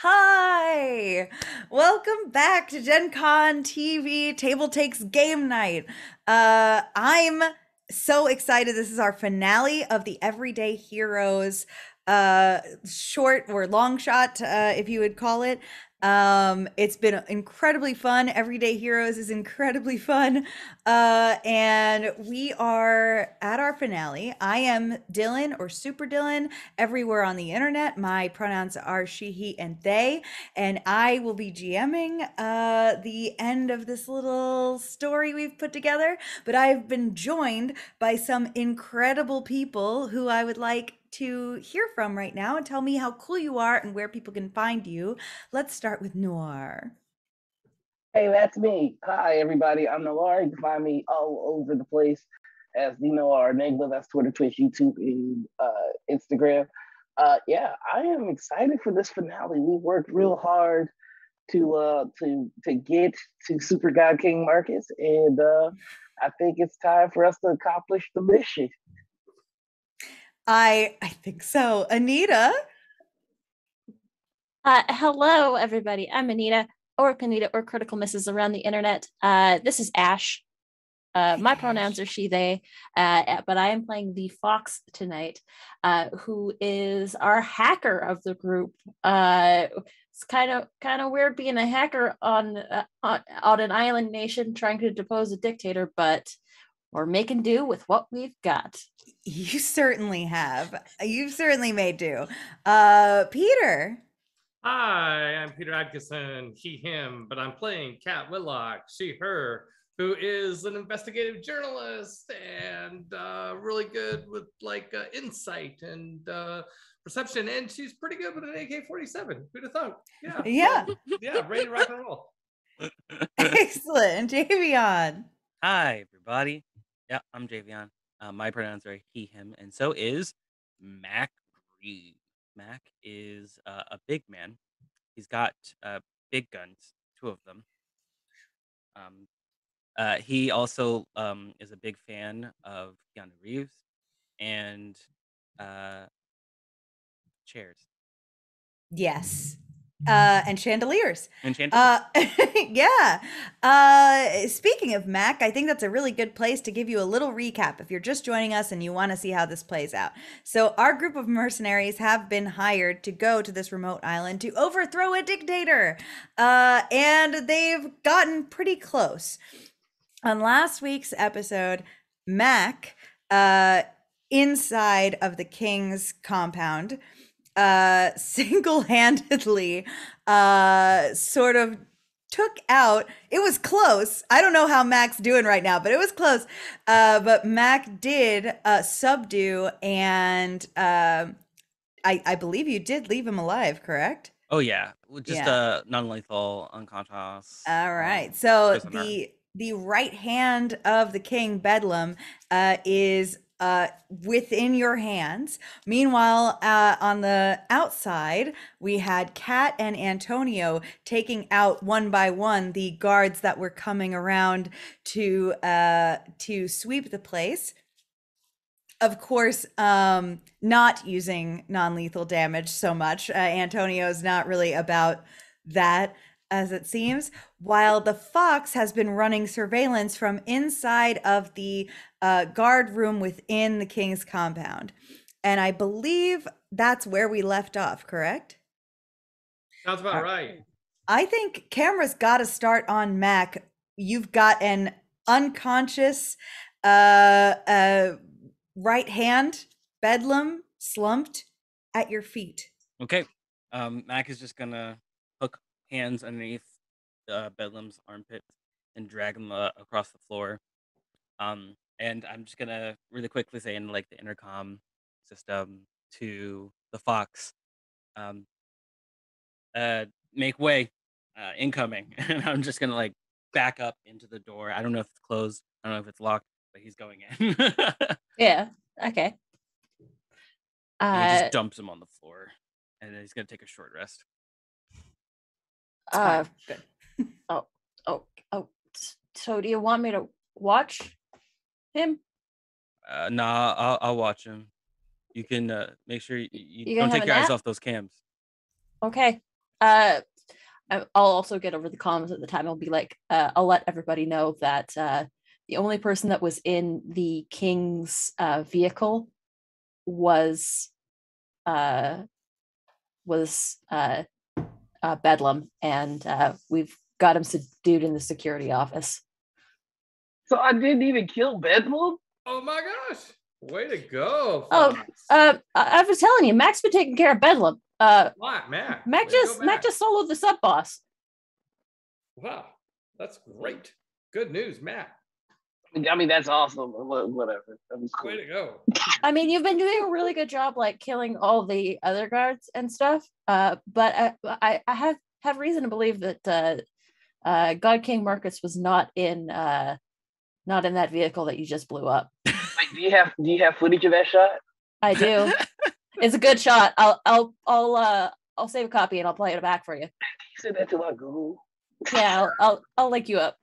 Hi! Welcome back to Gen Con TV TableTakes Game Night. I'm so excited. This is our finale of the Everyday Heroes short or long shot, if you would call it. It's been incredibly fun. Everyday Heroes is incredibly fun. And we are at our finale. I am Dylan or Super Dylan everywhere on the internet. My pronouns are she, he, and they. And I will be GMing the end of this little story we've put together. But I've been joined by some incredible people who I would like to hear from right now and tell me how cool you are and where people can find you. Let's start with Noir. Hey, that's me. Hi, everybody. I'm Nalar. You can find me all over the place as our Enigma. That's Twitter, Twitch, YouTube, and Instagram. Yeah, I am excited for this finale. We worked real hard to get to Super God King Marcus, and I think it's time for us to accomplish the mission. I think so. Anita. Hello, everybody. I'm Anita, or Critical Misses around the internet. This is Ash. My pronouns are she, they, but I am playing the Fox tonight, who is our hacker of the group. It's kind of weird being a hacker on an island nation trying to depose a dictator, but we're making do with what we've got. You certainly have. You've certainly made do. Peter. Hi, I'm Peter Adkison, he, him, but I'm playing Kat Whitlock, she, her, who is an investigative journalist and really good with insight and perception, and she's pretty good with an AK-47. Who'd have thought? Yeah. Yeah, ready to rock and roll. Excellent. Javion. Hi, everybody. Yeah, I'm Javion. My pronouns are he, him, and so is Mac Reed. Mac is a big man. He's got big guns, two of them. He also is a big fan of Keanu Reeves and chairs. Yes. And chandeliers. And chandeliers. Yeah. Speaking of Mac, I think that's a really good place to give you a little recap if you're just joining us and you want to see how this plays out. So, our group of mercenaries have been hired to go to this remote island to overthrow a dictator. And they've gotten pretty close. On last week's episode, Mac, inside of the king's compound, single-handedly sort of took out, it was close. I don't know how Mac's doing right now, but it was close. But Mac did subdue, and I believe you did leave him alive, correct? Oh yeah, just non-lethal unconscious. All right. So prisoner. the right hand of the king Bedlam is within your hands. Meanwhile, on the outside, we had Kat and Antonio taking out one by one the guards that were coming around to sweep the place. Of course, not using non-lethal damage so much. Antonio's not really about that, as it seems, while the Fox has been running surveillance from inside of the guard room within the king's compound. And I believe that's where we left off, correct? Sounds about right. I think camera's got to start on Mac. You've got an unconscious right hand, Bedlam, slumped at your feet. Okay. Mac is just gonna hook hands underneath Bedlam's armpit and drag him across the floor. And I'm just gonna really quickly say in like the intercom system to the Fox, make way, incoming. And I'm just gonna like back up into the door. I don't know if it's closed. I don't know if it's locked, but he's going in. Yeah. Okay. And he just dumps him on the floor, and then he's gonna take a short rest. Good. Oh. So do you want me to watch him? Nah, I'll watch him. You can make sure you You don't gonna take have your a eyes nap? off those cams. Okay. I'll also get over the comms at the time. I'll be like, I'll let everybody know that the only person that was in the king's vehicle was Bedlam, and we've got him subdued in the security office. So I didn't even kill Bedlam? Oh my gosh. Way to go. Oh, I was telling you, Mac's been taking care of Bedlam. What, Mac? Mac just soloed the sub boss. Wow, that's great. Good news, Mac. I mean, that's awesome. Whatever. That was cool. Way to go. I mean, you've been doing a really good job, like killing all the other guards and stuff. But I have reason to believe that God King Marcus was not in that vehicle that you just blew up. Wait, do you have footage of that shot? I do. It's a good shot. I'll save a copy and I'll play it back for you. You said that to my Google. Yeah, I'll link you up.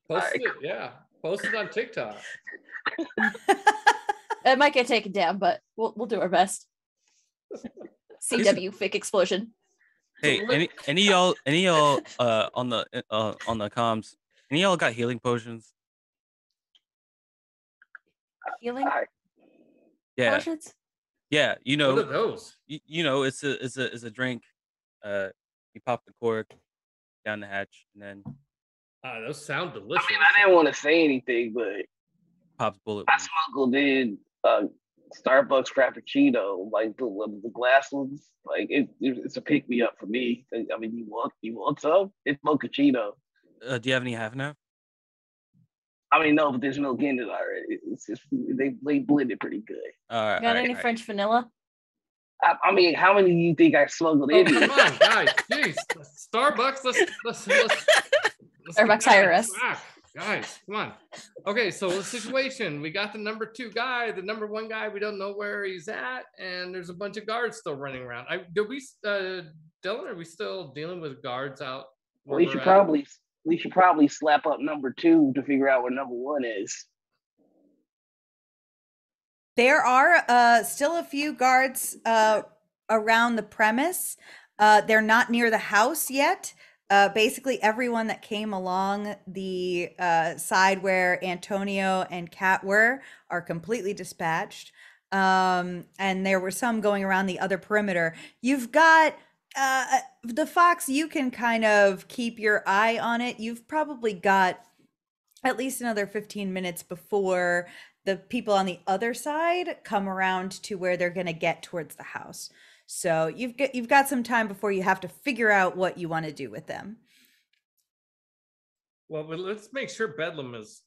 Post it, yeah. Post it on TikTok. It might get taken down, but we'll do our best. CW fake explosion. Hey, any y'all on the comms? Any y'all got healing potions? Healing Yeah, potions? yeah. You know, What are those? you know, it's a drink. You pop the cork down the hatch, and then Those sound delicious. I mean, I didn't want to say anything, but pops bullet. I smuggled in Starbucks Frappuccino, like the glass ones. Like it's a pick me up for me. I mean, you want some? It's mochaccino. Do you have any half and half? I mean, no, but there's milk in it already. It's just they blend it pretty good. Got any French vanilla? I mean, how many do you think I smuggled in? Come on, guys. Jeez. Starbucks, let's Starbucks hire us. Guys, come on. Okay, so the situation, we got the number 2 guy, the number 1 guy, we don't know where he's at, and there's a bunch of guards still running around. Dylan, are we still dealing with guards out? We should probably slap up number 2 to figure out where number 1 is. There are still a few guards around the premise. They're not near the house yet. Basically, everyone that came along the side where Antonio and Kat were are completely dispatched. And there were some going around the other perimeter. You've got the Fox, you can kind of keep your eye on it. You've probably got at least another 15 minutes before the people on the other side come around to where they're going to get towards the house. So you've got some time before you have to figure out what you want to do with them. Well, let's make sure Bedlam is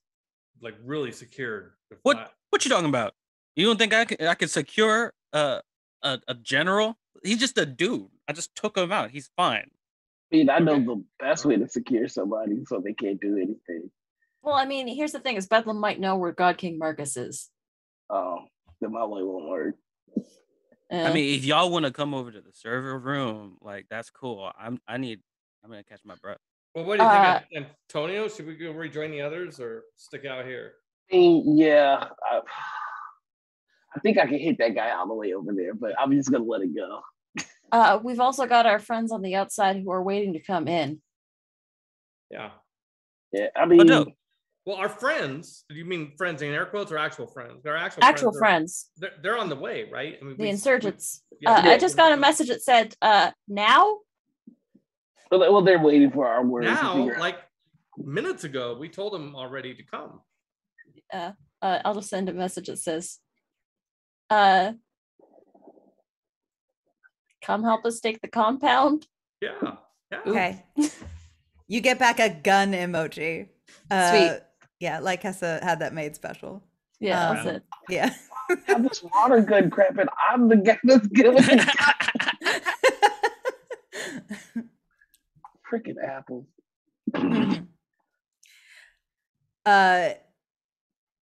like really secured. What you talking about? You don't think I could secure a general? He's just a dude. I just took him out. He's fine. I mean, I know the best way to secure somebody so they can't do anything. Well, I mean, here's the thing: is Bedlam might know where God King Marcus is. Oh, then my way won't work. I mean, if y'all want to come over to the server room, like that's cool. I'm gonna catch my breath. Well, what do you think, Antonio? Should we go rejoin the others or stick out here? I mean, yeah, I think I can hit that guy all the way over there, but I'm just gonna let it go. We've also got our friends on the outside who are waiting to come in. Yeah. Yeah, I mean, no. Well, our friends, do you mean friends in air quotes or actual friends? They're actual friends. They're on the way, right? I mean, the insurgents. I just got a message that said, now? Well, they're waiting for our word. Now, like minutes ago, we told them already to come. I'll just send a message that says, come help us take the compound. Yeah. Okay. You get back a gun emoji. Sweet. Yeah, like Hessa had that made special. Yeah, that's it. Yeah. I have this water gun crap, and I'm the guy that's giving it. Freaking apples.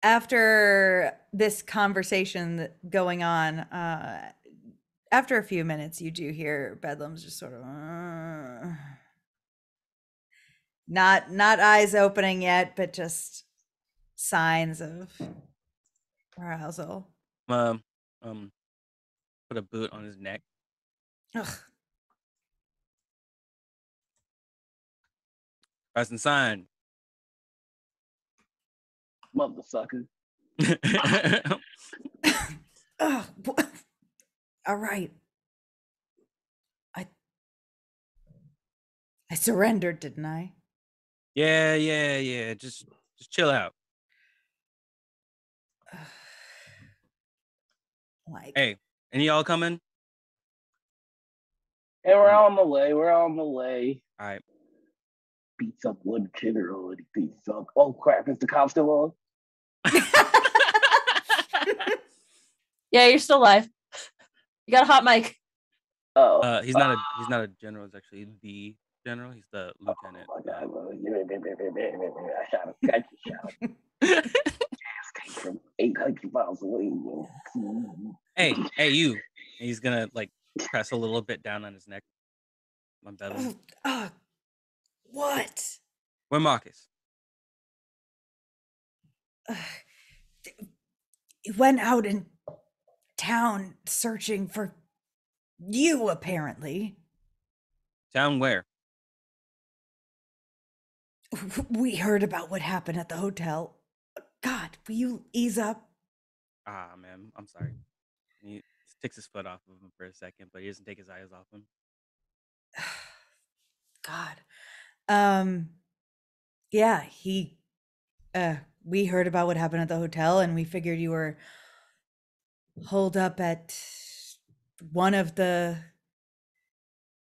After this conversation going on, after a few minutes, you do hear Bedlam's just sort of not eyes opening yet, but just signs of arousal. Put a boot on his neck. Ugh. Rise and sign. Mother sucker. Ugh, all right. I surrendered, didn't I? Yeah. Just chill out. Like, Hey, any y'all coming? Hey, we're on the way. We're on the way. All right. Beats up one general and he beats up. Oh crap! Is the cop still on? Yeah, you're still alive. You got a hot mic. Oh, He's not a general. He's actually the general. He's the lieutenant. Oh my God! I shot him. Got you shot. Came from 800 miles away. Hey, you. And he's gonna like press a little bit down on his neck. My belly. what? Where Marcus? He went out in town searching for you, apparently. Town where? We heard about what happened at the hotel. God, will you ease up? Ah, man, I'm sorry. He takes his foot off of him for a second, but he doesn't take his eyes off him. God. Yeah, we heard about what happened at the hotel and we figured you were holed up at one of the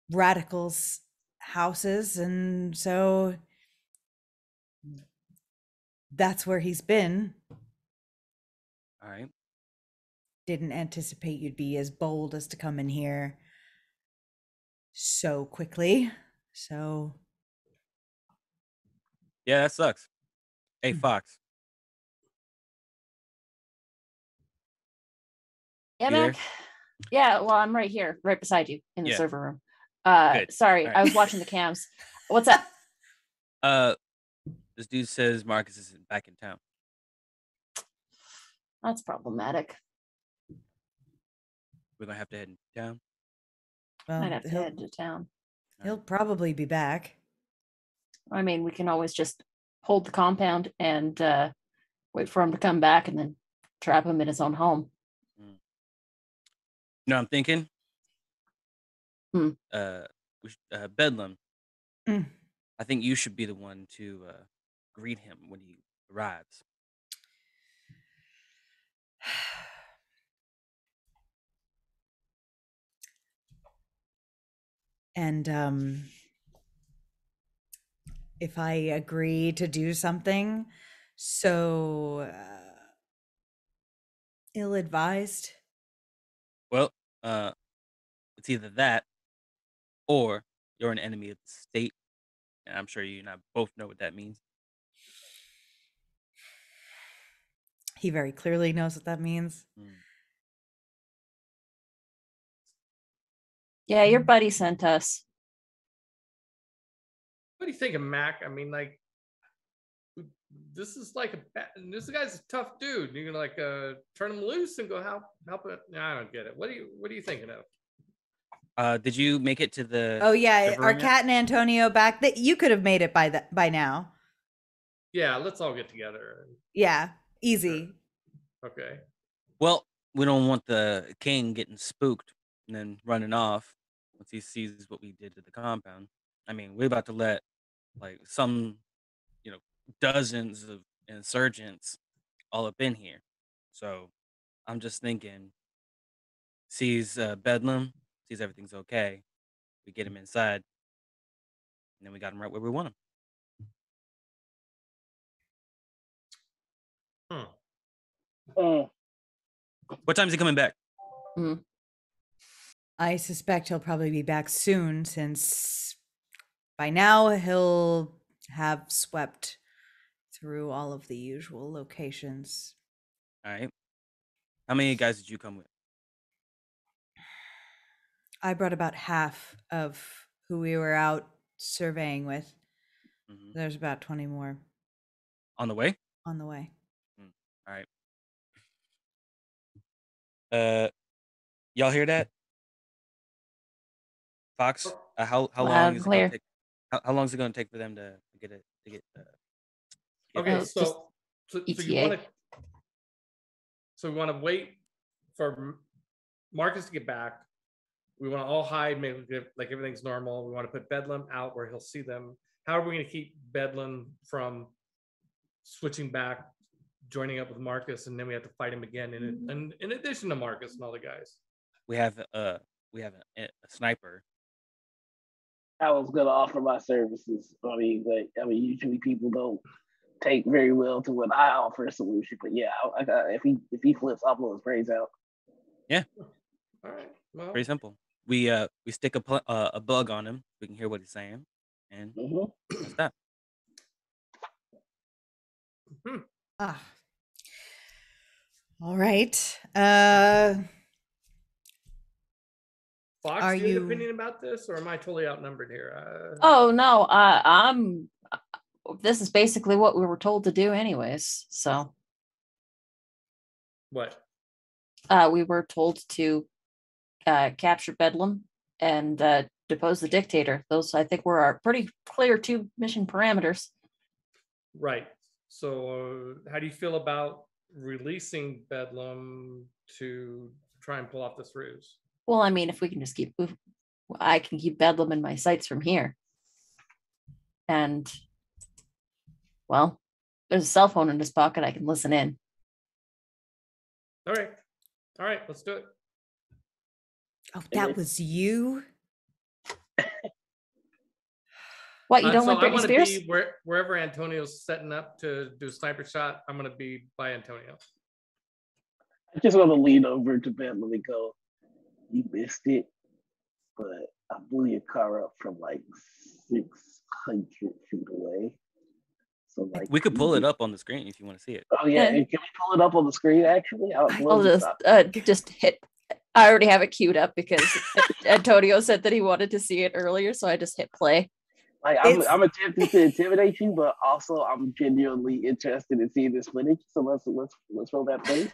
radicals' houses, and so that's where he's been. All right. Didn't anticipate you'd be as bold as to come in here so quickly. So Yeah, that sucks. Hey, Fox. Yeah, You Mac. there? Yeah, well, I'm right here, right beside you in the Yeah. server room. Good. Sorry, All right. I was watching the cams. What's up? This dude says Marcus isn't back in town. That's problematic. We're gonna have to head into town. well, Might have to head to town. he'll probably be back. I mean, we can always just hold the compound and wait for him to come back and then trap him in his own home. No, I'm thinking. Hmm. Bedlam. Mm. I think you should be the one to greet him when he arrives. And if I agree to do something so ill-advised, Well, it's either that or you're an enemy of the state. And I'm sure you and I both know what that means. he very clearly knows what that means. Yeah, your buddy sent us. What do you think of Mac? I mean, like, this is like this guy's a tough dude. You're gonna like turn him loose and go help it. No, I don't get it. What are you thinking of? Did you make it to the? Oh yeah, server our room yet? cat and Antonio back. That you could have made it by now. Yeah, let's all get together. Yeah, easy. Okay. Well, we don't want the king getting spooked and then running off once he sees what we did to the compound. I mean, we're about to let like some, dozens of insurgents all up in here. So I'm just thinking, sees Bedlam, sees everything's okay. We get him inside, and then we got him right where we want him. What time is he coming back? I suspect he'll probably be back soon, since by now he'll have swept through all of the usual locations. All right. How many guys did you come with? I brought about half of who we were out surveying with. There's about 20 more On the way? on the way. All right. Y'all hear that? Fox, how long is it gonna take? How long is it gonna take for them to get it to get. Okay, Oh, so you ETA. want to. So we want to wait for Marcus to get back. We want to all hide, make like everything's normal. We want to put Bedlam out where he'll see them. How are we going to keep Bedlam from switching back, joining up with Marcus, and then we have to fight him again? In addition to Marcus and all the guys, We have a sniper. I was gonna offer my services. Usually people don't take very well to what I offer a solution, but yeah, if he flips, I'll blow his brains out. Yeah. All right. Well, pretty simple. We stick a bug on him. We can hear what he's saying, and that's that. Ah. All right. Fox, Are do you have you- an opinion about this, or am I totally outnumbered here? Oh no, I'm. This is basically what we were told to do, anyways. So What? we were told to capture Bedlam and depose the dictator. Those, I think, were our pretty clear 2 mission parameters. Right. So, how do you feel about releasing Bedlam to try and pull off this ruse? Well, I mean, if we can just I can keep Bedlam in my sights from here. And, well, there's a cell phone in his pocket. I can listen in. All right, let's do it. Oh, that was you? What, you don't like I Britney want to Spears? be wherever Antonio's setting up to do a sniper shot. I'm going to be by Antonio. I just want to lean over to Bedlam and go, "You missed it, but I blew your car up from like 600 feet away." So like we could pull it up on the screen if you want to see it. Oh yeah, and can we pull it up on the screen? Actually, I'll just hit. I already have it queued up because Antonio said that he wanted to see it earlier, so I just hit play. Like I'm attempting to intimidate you, but also I'm genuinely interested in seeing this footage. So let's roll that footage.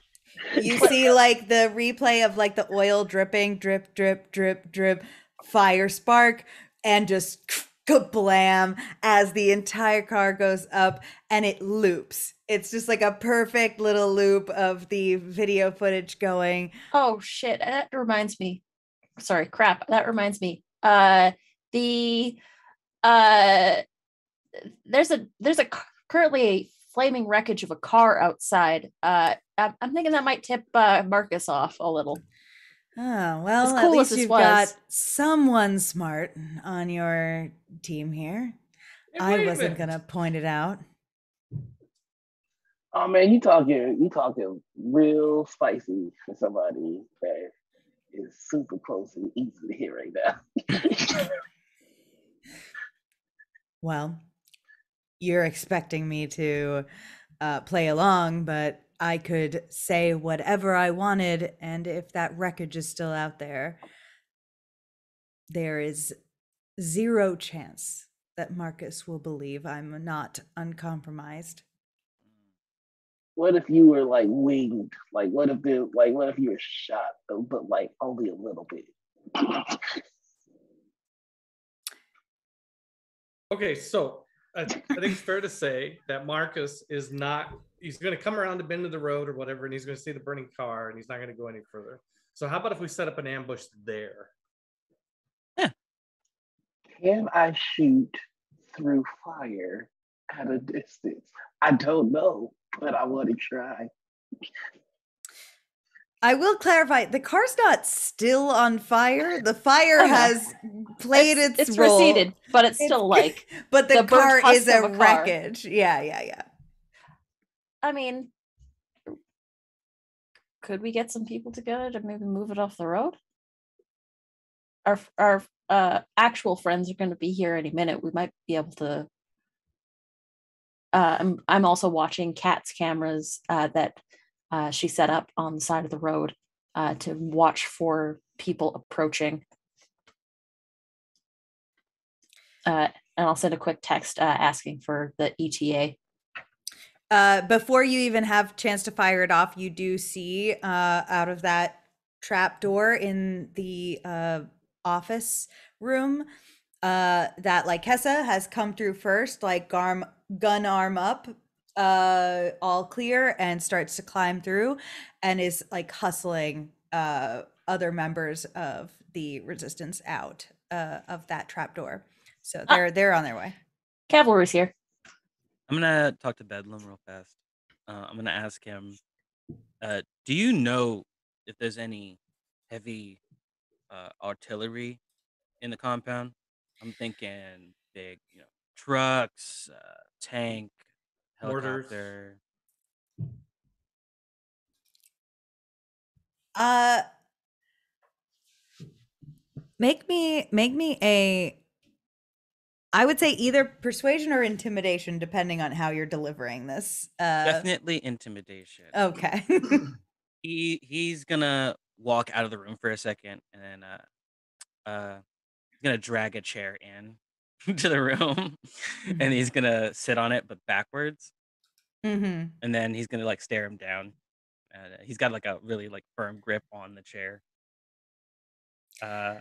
You see like the replay of like the oil dripping, drip, drip, drip, drip, fire spark, and just kablam as the entire car goes up and it loops. It's just like a perfect little loop of the video footage going. Oh shit, that reminds me. Sorry, crap. That reminds me. There's a currently a flaming wreckage of a car outside. I'm thinking that might tip Marcus off a little. Oh, well, As at cool least as this you've was. got someone smart on your team here. Hey, I wait a wasn't minute. gonna point it out. Oh man, you talking real spicy for somebody that is super close and easy to hear right now. Well, you're expecting me to play along, but I could say whatever I wanted, and if that wreckage is still out there, there is 0 chance that Marcus will believe I'm not uncompromised. What if you were like winged? Like what if you were shot, but like only a little bit? Okay, so I think it's fair to say that Marcus is not, he's going to come around the bend of the road or whatever, and he's going to see the burning car, and he's not going to go any further. So how about if we set up an ambush there? Can I shoot through fire at a distance? I don't know, but I want to try. I will clarify, the car's not still on fire. The fire has played its role. Receded, but it's still like. But the burnt car husk is a of car. wreckage. Yeah. I mean, could we get some people together to maybe move it off the road? Our actual friends are going to be here any minute. We might be able to. I'm also watching Kat's cameras that she set up on the side of the road to watch for people approaching. And I'll send a quick text asking for the ETA. Before you even have a chance to fire it off, you do see out of that trap door in the office room that Lycessa has come through first, like gun arm up, all clear, and starts to climb through and is like hustling other members of the resistance out of that trapdoor. So they're on their way. Cavalry's here. I'm gonna talk to Bedlam real fast. I'm gonna ask him, do you know if there's any heavy artillery in the compound? I'm thinking big, trucks, tank, Mortars. helicopter. Make me a, I would say either persuasion or intimidation, depending on how you're delivering this. Definitely intimidation. Okay. He's gonna walk out of the room for a second, and then he's gonna drag a chair in to the room, and he's gonna sit on it but backwards, Mm-hmm. and then he's gonna like stare him down. And he's got like a really like firm grip on the chair. Oh,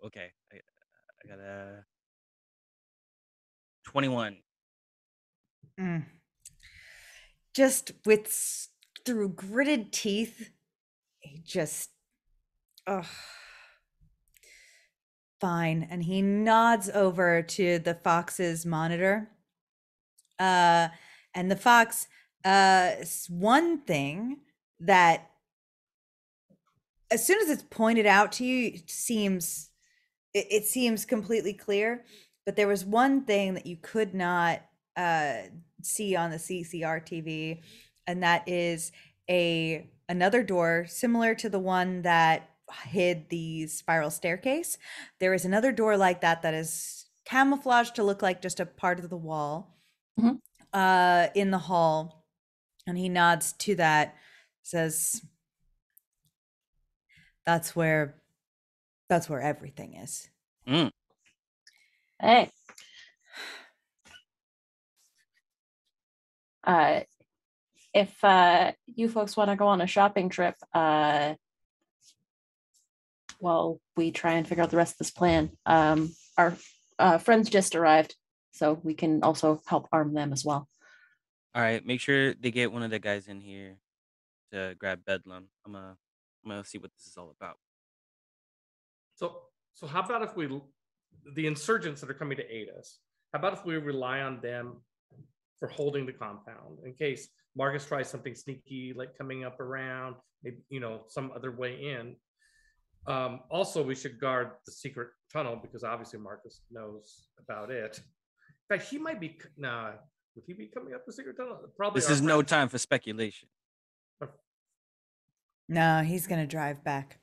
okay. I got a 21. Just through gritted teeth, he just, oh, fine. And he nods over to the fox's monitor. And the fox, one thing that, as soon as it's pointed out to you, it seems completely clear. But there was one thing that you could not see on the CCR TV, and that is another door similar to the one that hid the spiral staircase. There is another door like that is camouflaged to look like just a part of the wall in the hall. And he nods to that, says, that's where everything is. Hey. If you folks want to go on a shopping trip, while we try and figure out the rest of this plan, our friends just arrived, so we can also help arm them as well. All right, make sure they get one of the guys in here to grab Bedlam. I'm gonna see what this is all about. So how about if the insurgents that are coming to aid us, how about if we rely on them for holding the compound in case Marcus tries something sneaky, like coming up around, maybe, some other way in. Also, we should guard the secret tunnel because obviously Marcus knows about it. In fact, he might be, would he be coming up the secret tunnel? Probably. This is no time for speculation. No, he's gonna drive back.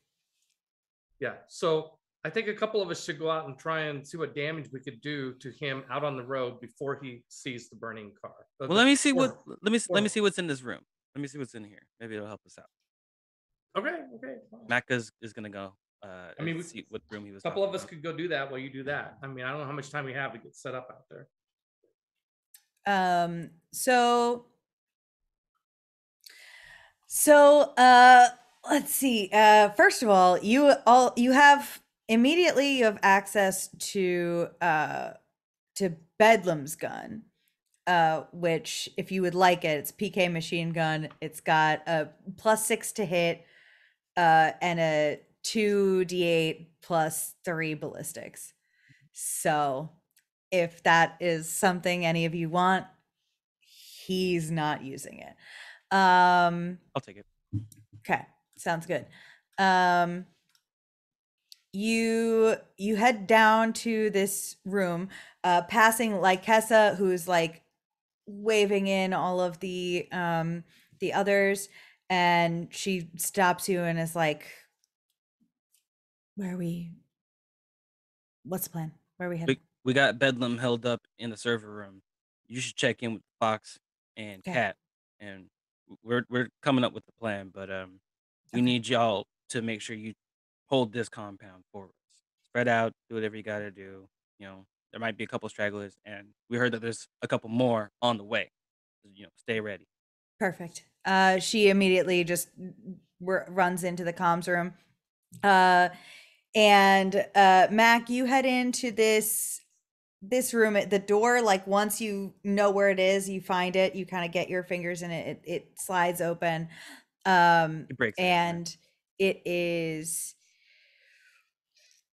Yeah, so I think a couple of us should go out and try and see what damage we could do to him out on the road before he sees the burning car. Well, let me see what's in this room. Let me see what's in here. Maybe it'll help us out. Okay. Macca's is gonna go. See what room he was. A couple of us could go do that while you do that. I mean, I don't know how much time we have to get set up out there. So let's see. First of all, you have access to Bedlam's gun, which, if you would like it, it's PK machine gun. It's got a +6 to hit, and a 2d8 +3 ballistics. So if that is something any of you want, he's not using it. I'll take it. Okay, sounds good. You head down to this room, passing Lycessa, who's like waving in all of the others, and she stops you and is like, what's the plan? Where are we headed? We got Bedlam held up in the server room. You should check in with Fox and Cat, and we're coming up with the plan, but we need y'all to make sure you hold this compound for us. Spread out, do whatever you gotta do. There might be a couple stragglers, and we heard that there's a couple more on the way. Stay ready. Perfect. She immediately just runs into the comms room. And Mac, you head into this room at the door. Like once you know where it is, you find it, you kind of get your fingers in it, it slides open. It breaks it anyway. And it is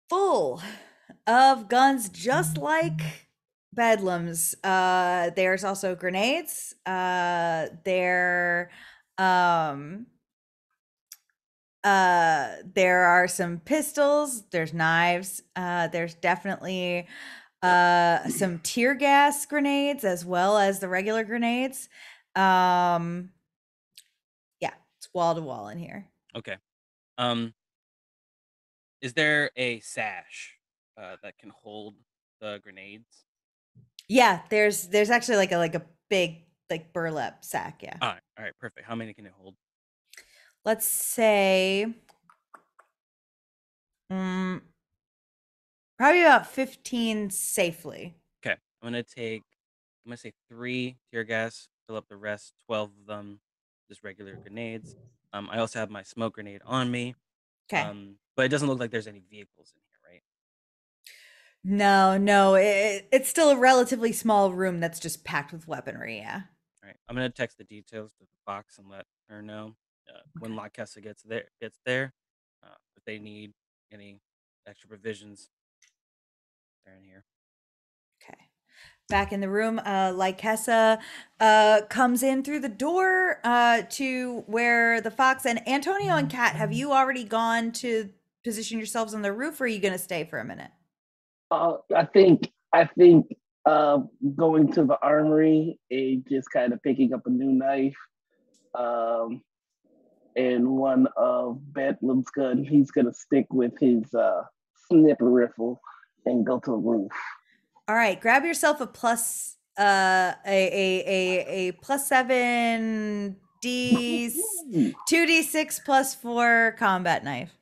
full of guns, just like Bedlam's. There's also grenades. There are some pistols, there's knives, there's definitely some tear gas grenades as well as the regular grenades. Yeah, it's wall to wall in here. Okay. Is there a sash that can hold the grenades? Yeah, there's actually like a big like burlap sack. Yeah. All right, perfect. How many can it hold? Let's say probably about 15 safely. Okay, I'm gonna say 3 tear gas, fill up the rest, 12 of them, just regular grenades. I also have my smoke grenade on me. Okay. But it doesn't look like there's any vehicles in here, right? No, it's still a relatively small room that's just packed with weaponry. Yeah. All right, I'm gonna text the details to the Fox and let her know when La Casa gets there. If they need any extra provisions, they're in here. Okay. Back in the room, Lycessa comes in through the door to where the Fox and Antonio and Kat, have you already gone to position yourselves on the roof, or are you going to stay for a minute? I think going to the armory and just kind of picking up a new knife, and one of Bedlam's gun. He's gonna stick with his snipper rifle and go to the roof. All right, grab yourself a plus a plus 7 d 2d6 plus 4 combat knife.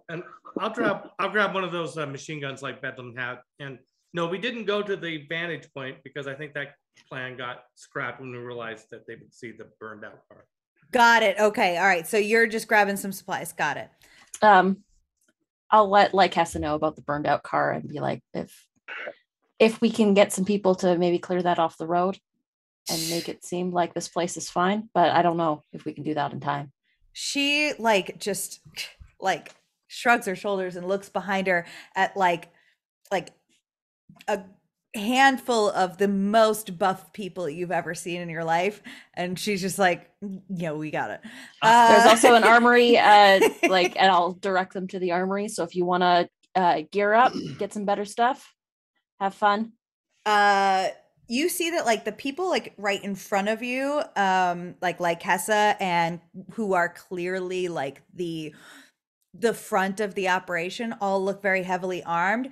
And I'll grab one of those machine guns like Bedlam had. And no, we didn't go to the vantage point because I think that plan got scrapped when we realized that they would see the burned out car. Got it. Okay. All right. So you're just grabbing some supplies. Got it. I'll let Lycassa know about the burned out car and be like, if we can get some people to maybe clear that off the road and make it seem like this place is fine, but I don't know if we can do that in time. She just shrugs her shoulders and looks behind her at like a handful of the most buff people you've ever seen in your life, and she's just like, yeah, we got it. There's also an armory, and I'll direct them to the armory. So if you want to gear up, get some better stuff, have fun. You see that like the people like right in front of you, like Lycessa, and who are clearly like the front of the operation, all look very heavily armed.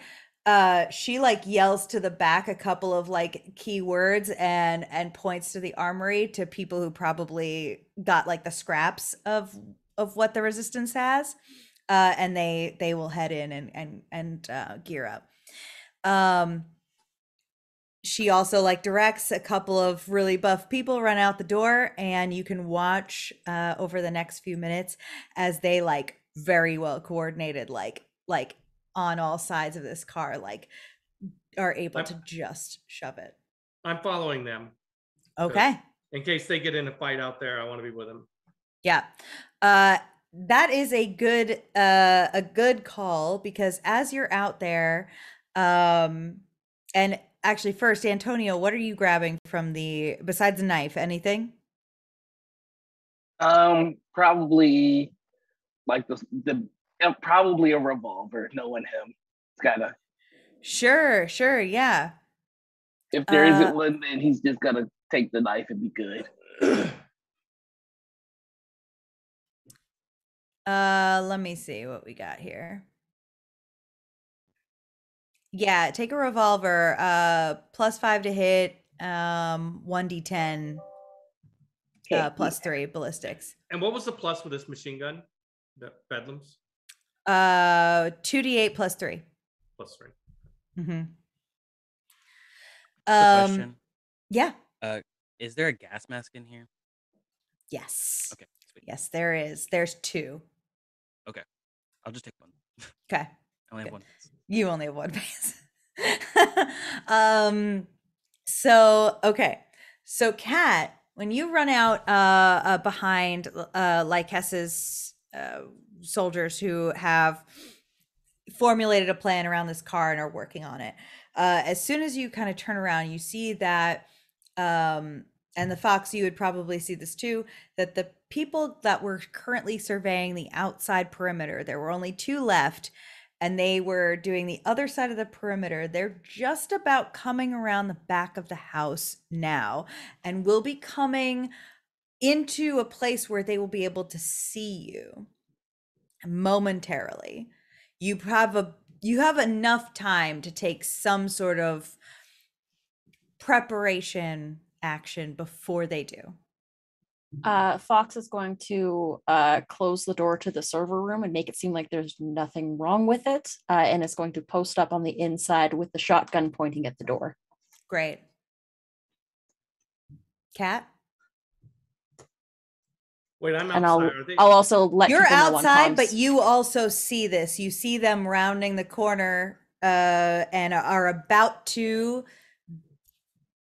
She like yells to the back a couple of like key words and points to the armory to people who probably got like the scraps of what the resistance has. And they will head in and gear up. She also like directs a couple of really buff people run out the door, and you can watch over the next few minutes as they like very well coordinated, like on all sides of this car, like are able to just shove it. I'm following them. Okay. In case they get in a fight out there, I want to be with them. Yeah. That is a good call, because as you're out there, and actually first, Antonio, what are you grabbing from besides a knife, anything? Probably like the probably a revolver, knowing him. It's gotta. Sure, yeah. If there isn't one, then he's just gonna take the knife and be good. Let me see what we got here. Yeah, take a revolver, +5 to hit, 1d10, plus 3 ballistics. And what was the plus with this machine gun? The Bedlam's? 2d8 plus 3. Plus 3. Mm-hmm. Question. Yeah. Is there a gas mask in here? Yes. Okay. Sweet. Yes, there is. There's 2. Okay. I'll just take one. Okay. I only have Good. one. You only have one face. Okay. So Kat, when you run out behind Lycus's soldiers who have formulated a plan around this car and are working on it, as soon as you kind of turn around, you see that and the Fox, you would probably see this too, that the people that were currently surveying the outside perimeter, there were only 2 left, and they were doing the other side of the perimeter. They're just about coming around the back of the house now and will be coming into a place where they will be able to see you momentarily. You have enough time to take some sort of preparation action before they do. Fox is going to close the door to the server room and make it seem like there's nothing wrong with it, and it's going to post up on the inside with the shotgun pointing at the door. Great. Kat? Wait, I'm And outside. I'll also let You're people know on outside, comms. but you also see this. You see them rounding the corner and are about to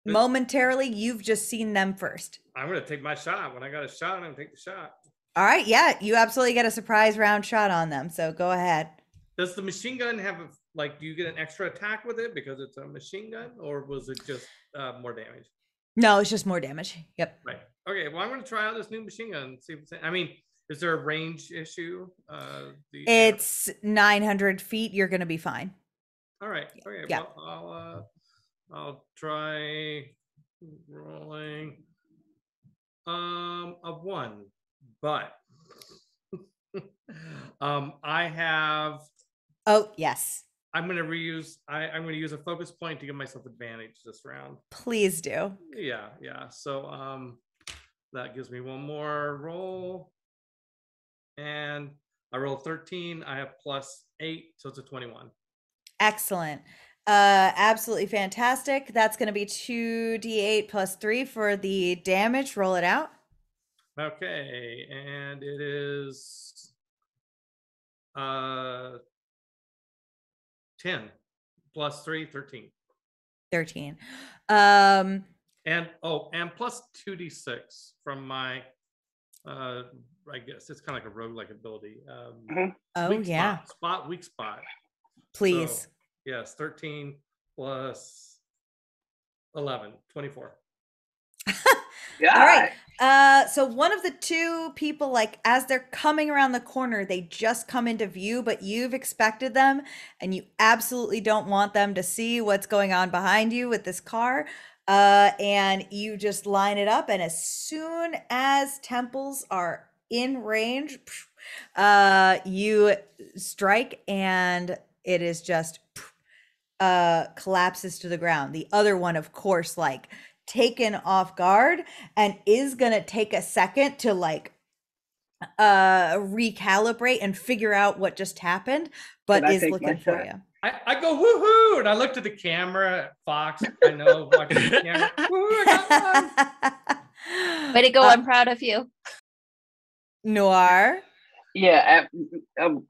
momentarily. You've just seen them first. I'm gonna take my shot. When I got a shot, I'm gonna take the shot. All right, yeah, you absolutely get a surprise round shot on them. So go ahead. Does the machine gun have do you get an extra attack with it because it's a machine gun, or was it just more damage? No, it's just more damage. Yep. Right. Okay. Well, I'm gonna try out this new machine gun. And see if it's. I mean, is there a range issue? It's 900 feet. You're gonna be fine. All right. Okay. Yeah. Well, I'll try rolling a 1, but I have. Oh yes. I'm gonna reuse. I'm gonna use a focus point to give myself advantage this round. Please do. Yeah. So that gives me one more roll, and I rolled 13. I have +8, so it's a 21. Excellent. Absolutely fantastic. That's going to be 2d8 plus 3 for the damage. Roll it out. Okay, and it is 10 plus 3, 13. 13. And plus 2d6 from my I guess it's kind of like a roguelike ability. Oh weak yeah. Weak spot. Please. So, yes, 13 plus 11, 24. Yeah. All right. So one of the 2 people, like as they're coming around the corner, they just come into view, but you've expected them and you absolutely don't want them to see what's going on behind you with this car. And you just line it up. And as soon as temples are in range, you strike and it is just collapses to the ground. The other one, of course, like taken off guard and is gonna take a second to recalibrate and figure out what just happened, but is looking for you. I go woohoo, and I looked at the camera. Fox, I know, watching the camera. Woo, I got one. Way to go! I'm proud of you. Noir. Yeah, I'm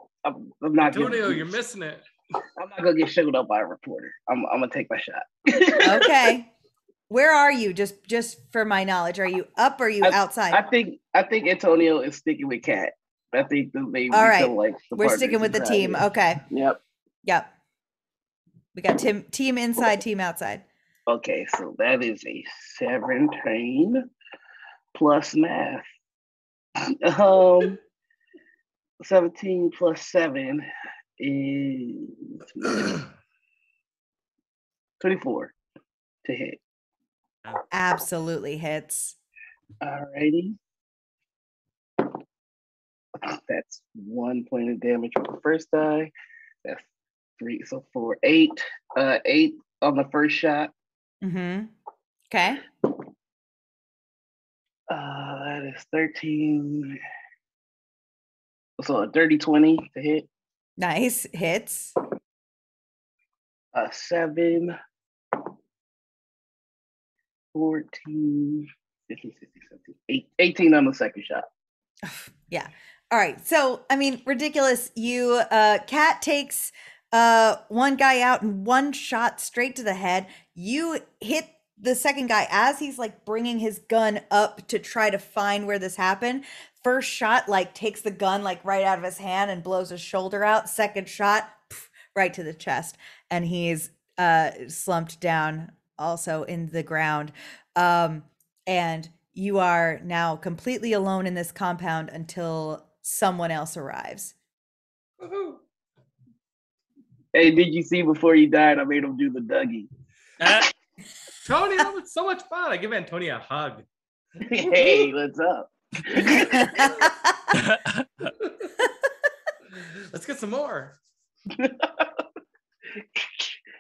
not. Antonio, you're missing it. I'm not gonna get showed up by a reporter. I'm gonna take my shot. Okay. Where are you? Just for my knowledge, are you up or are you outside? I think Antonio is sticking with Kat. I think they all right. Like we're sticking with the team. Here. Okay. Yep. We got team inside, team outside. Okay, so that is a 17 plus math. 17 plus 7 is 24 to hit. Absolutely hits. Alrighty. That's 1 point of damage on the first die. That's 3, so 4, 8. 8 on the first shot. Mm-hmm. Okay. That is 13. So a dirty 20 to hit. Nice. Hits. 7, 14, 15, 16, 17, 18 on the second shot. Yeah. All right. So, I mean, ridiculous. You Cat takes one guy out and one shot straight to the head. You hit the second guy as he's like bringing his gun up to try to find where this happened. First shot like takes the gun like right out of his hand and blows his shoulder out. Second shot right to the chest, and he's slumped down also in the ground. And you are now completely alone in this compound until someone else arrives. Woohoo. Hey, did you see before you died? I made him do the Dougie. Tony, that was so much fun. I give Antonio a hug. Hey, what's up? Let's get some more.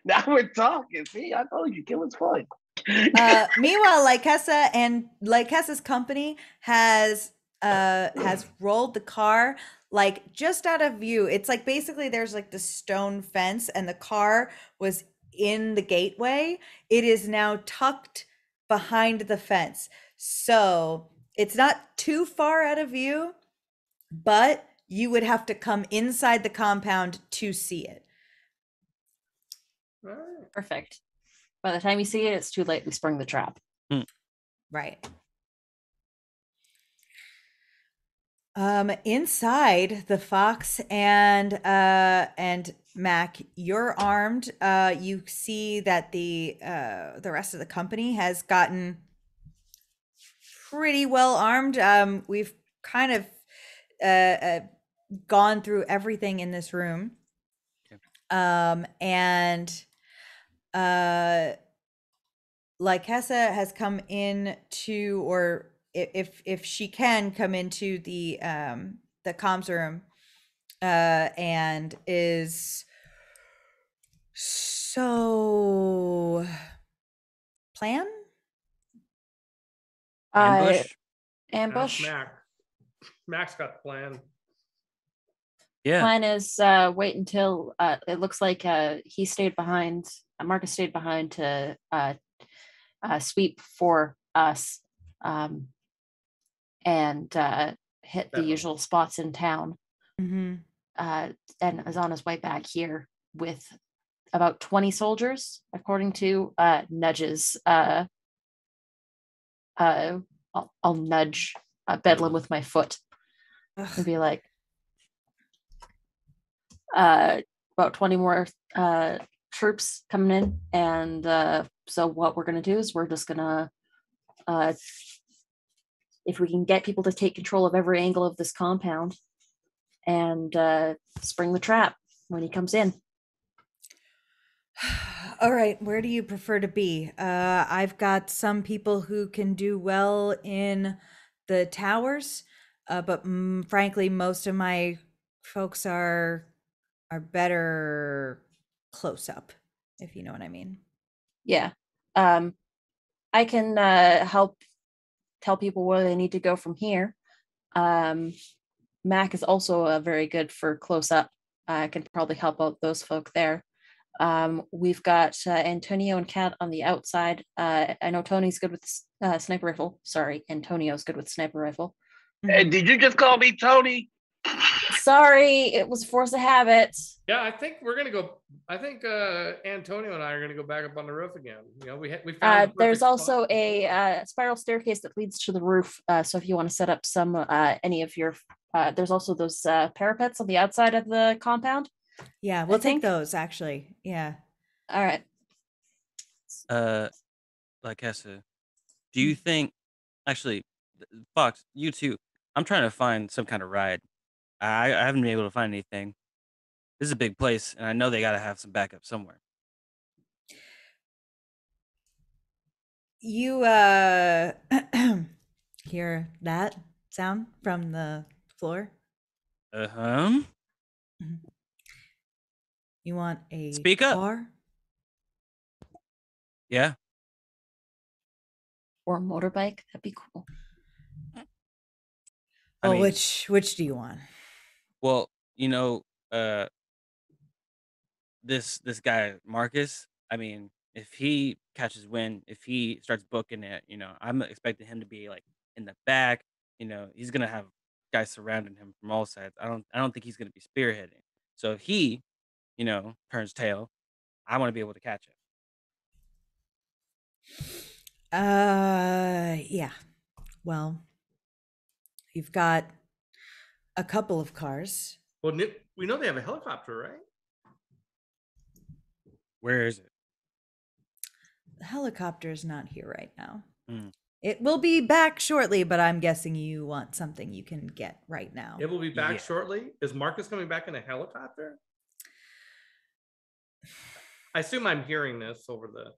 Now we're talking. See, I told you, killing's fun. Meanwhile, Lycessa and Lycessa's company has rolled the car like just out of view. It's like basically there's like the stone fence and the car was in the gateway. It is now tucked behind the fence. So it's not too far out of view, but you would have to come inside the compound to see it. All right. Perfect. By the time you see it, it's too late. We sprung the trap. Right. Inside the Fox and Mac, you're armed. You see that the rest of the company has gotten pretty well armed. We've kind of gone through everything in this room. Okay. And Lycessa has come in to, or if she can come into the comms room, and is so plan. Ambush. Ambush. Mac. Mac's got the plan. Yeah. Plan is wait until it looks like he stayed behind. Marcus stayed behind to sweep for us, and hit the usual spots in town. Mm-hmm. And is on his way back here with about 20 soldiers, according to Nudge's. I'll nudge Bedlam with my foot and be like, about 20 more troops coming in. And so what we're going to do is we're just going to, if we can get people to take control of every angle of this compound and spring the trap when he comes in. All right, where do you prefer to be? I've got some people who can do well in the towers, but frankly, most of my folks are better close up, if you know what I mean. Yeah. I can help tell people where they need to go from here. Mac is also very good for close up. I can probably help out those folk there. We've got Antonio and Kat on the outside. I know Tony's good with sniper rifle. Sorry, Antonio's good with sniper rifle. Hey, did you just call me Tony? Sorry, it was force of habit. Yeah, I think we're gonna go. I think Antonio and I are gonna go back up on the roof again. You know, we found. There's also a spiral staircase that leads to the roof. So if you want to set up some any of your, there's also those parapets on the outside of the compound. Yeah, we'll take those actually. Yeah. All right. Lycessa, do you think, actually, Fox, you too, I'm trying to find some kind of ride. I haven't been able to find anything. This is a big place, and I know they got to have some backup somewhere. You hear that sound from the floor? Uh-huh. You want a Speak up. car? Yeah. Or a motorbike? That'd be cool. I mean, which do you want? Well, you know, this guy Marcus, I mean, if he catches wind, if he starts booking it, I'm expecting him to be like in the back. He's gonna have guys surrounding him from all sides. I don't think he's going to be spearheading. So if he, turns tail, I want to be able to catch him. Yeah. Well, you've got a couple of cars. Well, we know they have a helicopter, right? Where is it? The helicopter's not here right now. Mm. It will be back shortly, but I'm guessing you want something you can get right now. It will be back Yeah. shortly. Is Marcus coming back in a helicopter? I assume I'm hearing this over the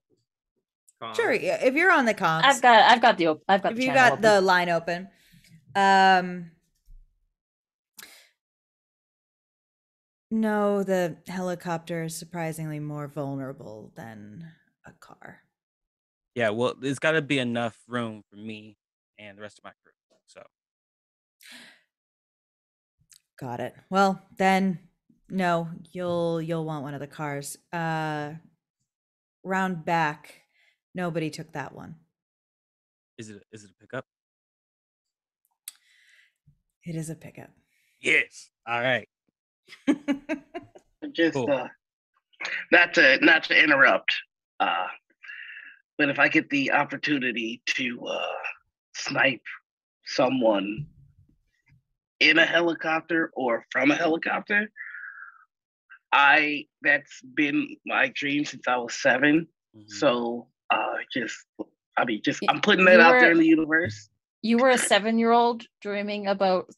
comms. Sure, yeah, if you're on the comms. I've got the if you channel got open. the line open. No, the helicopter is surprisingly more vulnerable than a car. Yeah, well, there's got to be enough room for me and the rest of my crew. So Got it. Well, then no, you'll want one of the cars. Round back, nobody took that one. is it a pickup? It is a pickup. Yes. All right. Just Cool. not to interrupt, but if I get the opportunity to snipe someone in a helicopter or from a helicopter, that's been my dream since I was 7. Mhm. So I'm putting that out there in the universe. You were a 7-year-old dreaming about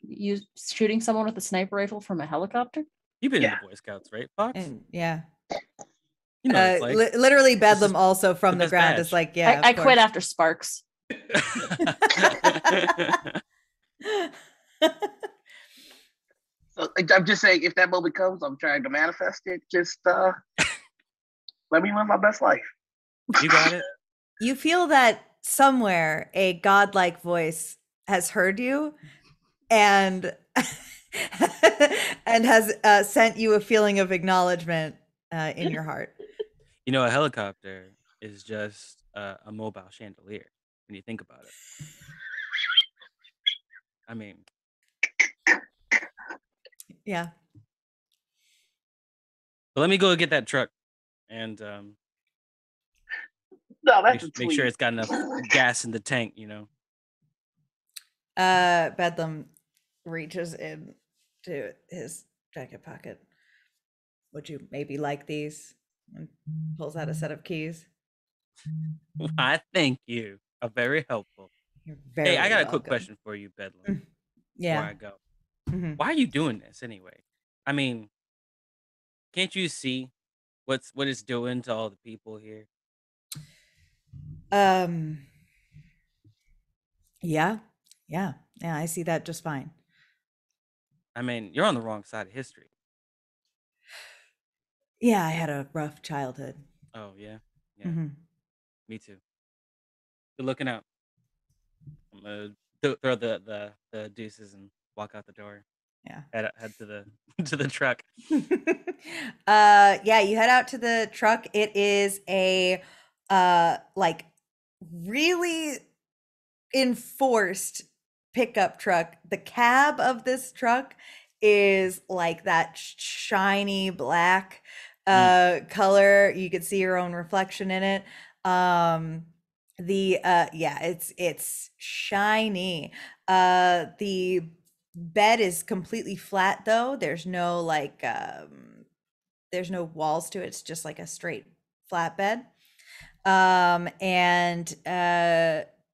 you shooting someone with a sniper rifle from a helicopter? You've been Yeah. in the Boy Scouts, right, Fox? And yeah. You know what it's like. Literally This Bedlam is also from the best ground badge. is like, yeah. I of quit course. after Sparks. So I'm just saying, if that moment comes, I'm trying to manifest it. Just let me live my best life. You got it. You feel that somewhere a godlike voice has heard you and and has sent you a feeling of acknowledgement in your heart. You know, a helicopter is just a mobile chandelier when you think about it. I mean, Yeah. but let me go get that truck and No, that's make sure it's got enough gas in the tank, Bedlam reaches into his jacket pocket. Would you maybe like these? And pulls out a set of keys. I thank you. Very helpful. You're very Hey, I got a quick welcome. question for you, Bedlam. Yeah. Before I go, Mhm. why are you doing this anyway? I mean, can't you see what it's doing to all the people here? Yeah. I see that just fine. I mean, you're on the wrong side of history. Yeah, I had a rough childhood. Oh yeah, Mhm. me too. Good looking out. I'm gonna throw the deuces and walk out the door. Yeah. Head to the to the truck. Yeah, you head out to the truck. It is a like really enforced pickup truck. The cab of this truck is like that shiny black color. You could see your own reflection in it. It's shiny. The bed is completely flat though. There's no there's no walls to it. It's just like a straight flat bed.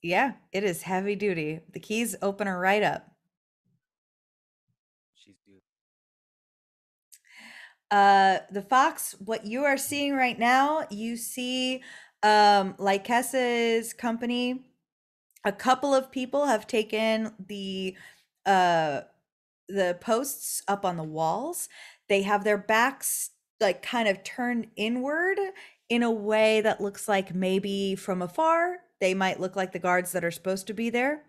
Yeah, it is heavy duty. The keys open her right up. She's beautiful. The Fox, what you are seeing right now, you see Lycessa's company. A couple of people have taken the posts up on the walls. They have their backs like kind of turned inward in a way that looks like maybe from afar they might look like the guards that are supposed to be there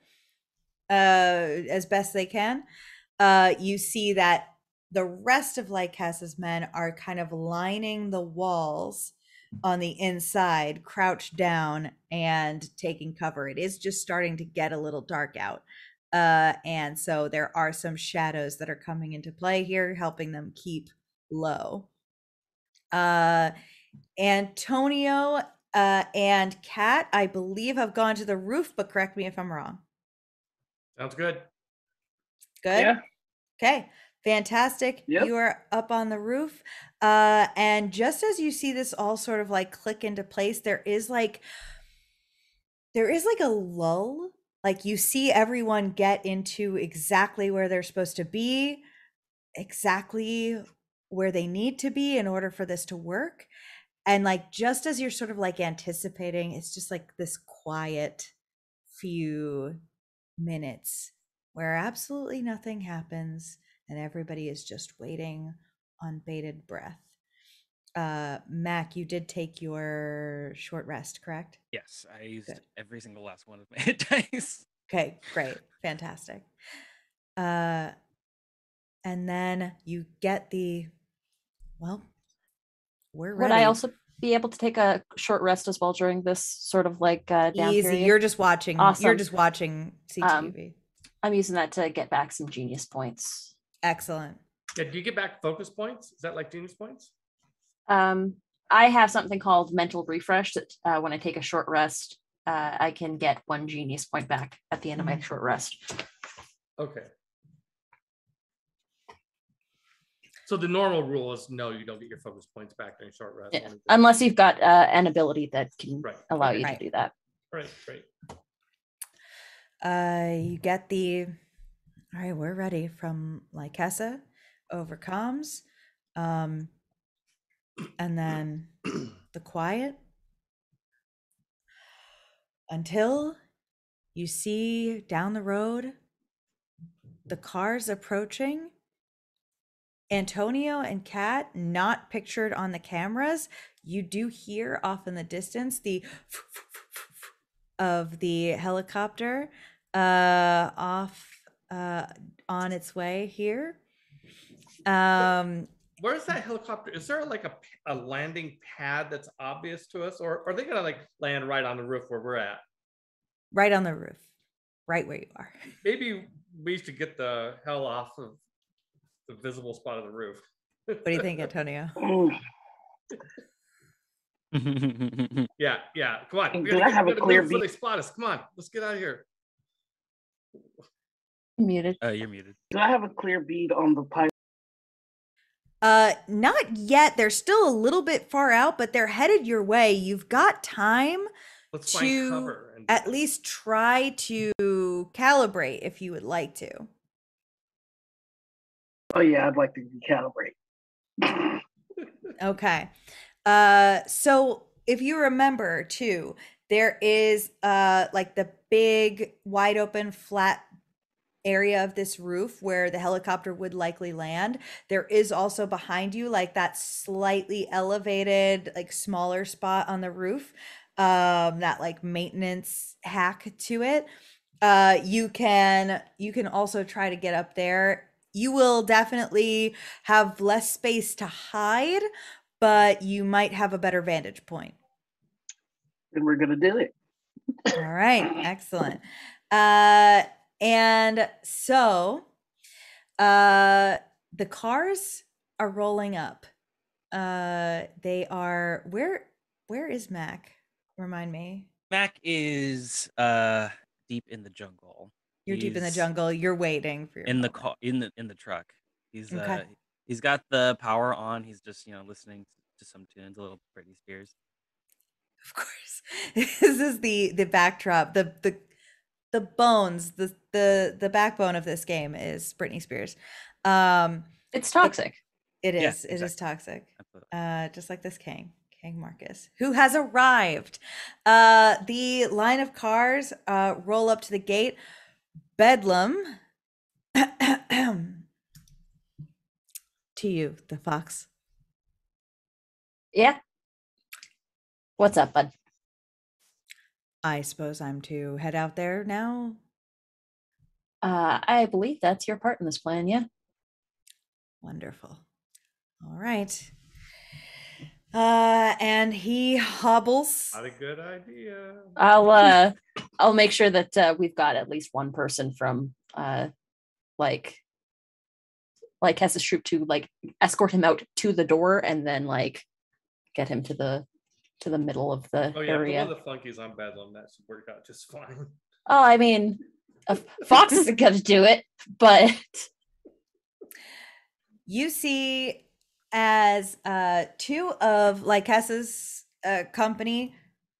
as best they can. You see that the rest of Lycassa's men are kind of lining the walls on the inside, crouched down and taking cover. It is just starting to get a little dark out. And so there are some shadows that are coming into play here, helping them keep low. Antonio and Kat, I believe, have gone to the roof, but correct me if I'm wrong. Sounds good. Good? Yeah. Okay, fantastic. Yep. You are up on the roof. And just as you see this all sort of like click into place, there is like a lull. Like you see everyone get into exactly where they're supposed to be, exactly where they need to be in order for this to work. And like just as you're sort of like anticipating, it's just like this quiet few minutes where absolutely nothing happens and everybody is just waiting on bated breath. Mac, you did take your short rest, correct? Yes, I used Good. every single last one of my hit dice. Okay, great. Fantastic. And then you get well, we're Would ready. I also be able to take a short rest as well during this sort of like down Easy. period? You're just watching. Awesome. You're just watching CTV. I'm using that to get back some genius points. Excellent. Yeah, do you get back focus points? Is that like genius points? I have something called mental refresh that when I take a short rest, I can get 1 genius point back at the end of my short rest. Okay. So the normal rule is no, you don't get your focus points back during short rest. Yeah. Unless you've got an ability that can allow you to do that. Right, right. You get all right, we're ready from Lycessa over comms. And then the quiet until you see down the road the cars approaching. Antonio and Kat, not pictured on the cameras. You do hear off in the distance the of the helicopter off on its way here. Where's that helicopter? Is there like a landing pad that's obvious to us, or are they gonna like land right on the roof where we're at? Right on the roof, right where you are. Maybe we should get the hell off of the visible spot of the roof. What do you think, Antonio? Yeah. Come on. Do I have a clear before they spot us? Come on, let's get out of here. Muted. You're muted. Do I have a clear bead on the pipe? Not yet. They're still a little bit far out, but they're headed your way. You've got time Let's find to cover and at least try to calibrate if you would like to. Oh yeah, I'd like to recalibrate. Okay. So if you remember too, there is like the big wide open flat area of this roof where the helicopter would likely land. There is also behind you like that slightly elevated, like smaller spot on the roof, that like maintenance hack to it. You can also try to get up there. You will definitely have less space to hide, but you might have a better vantage point. Then we're gonna do it. All right, excellent. And so the cars are rolling up. They are where is Mac? Remind me. Mac is deep in the jungle. You're deep in the jungle. You're waiting for your in moment. the car in the truck. He's Okay. he's got the power on. He's just listening to some tunes, a little Britney Spears. Of course. This is the backdrop, the bones, the backbone of this game is Britney Spears. It's toxic. It is. Yeah, It is exactly. toxic. Absolutely. Just like this King Marcus, who has arrived. The line of cars roll up to the gate. Bedlam. To you, the fox. Yeah. What's up, bud? I suppose I'm to head out there now. I believe that's your part in this plan, yeah. Wonderful. All right. And he hobbles. Not a good idea. I'll make sure that we've got at least one person from like Hess's troop to like escort him out to the door and then like get him to the middle of the area. Put one of the flunkies on Bedlam. That should work out just fine. Oh, I mean, Fox isn't going to do it, but you see as two of Lycessa's company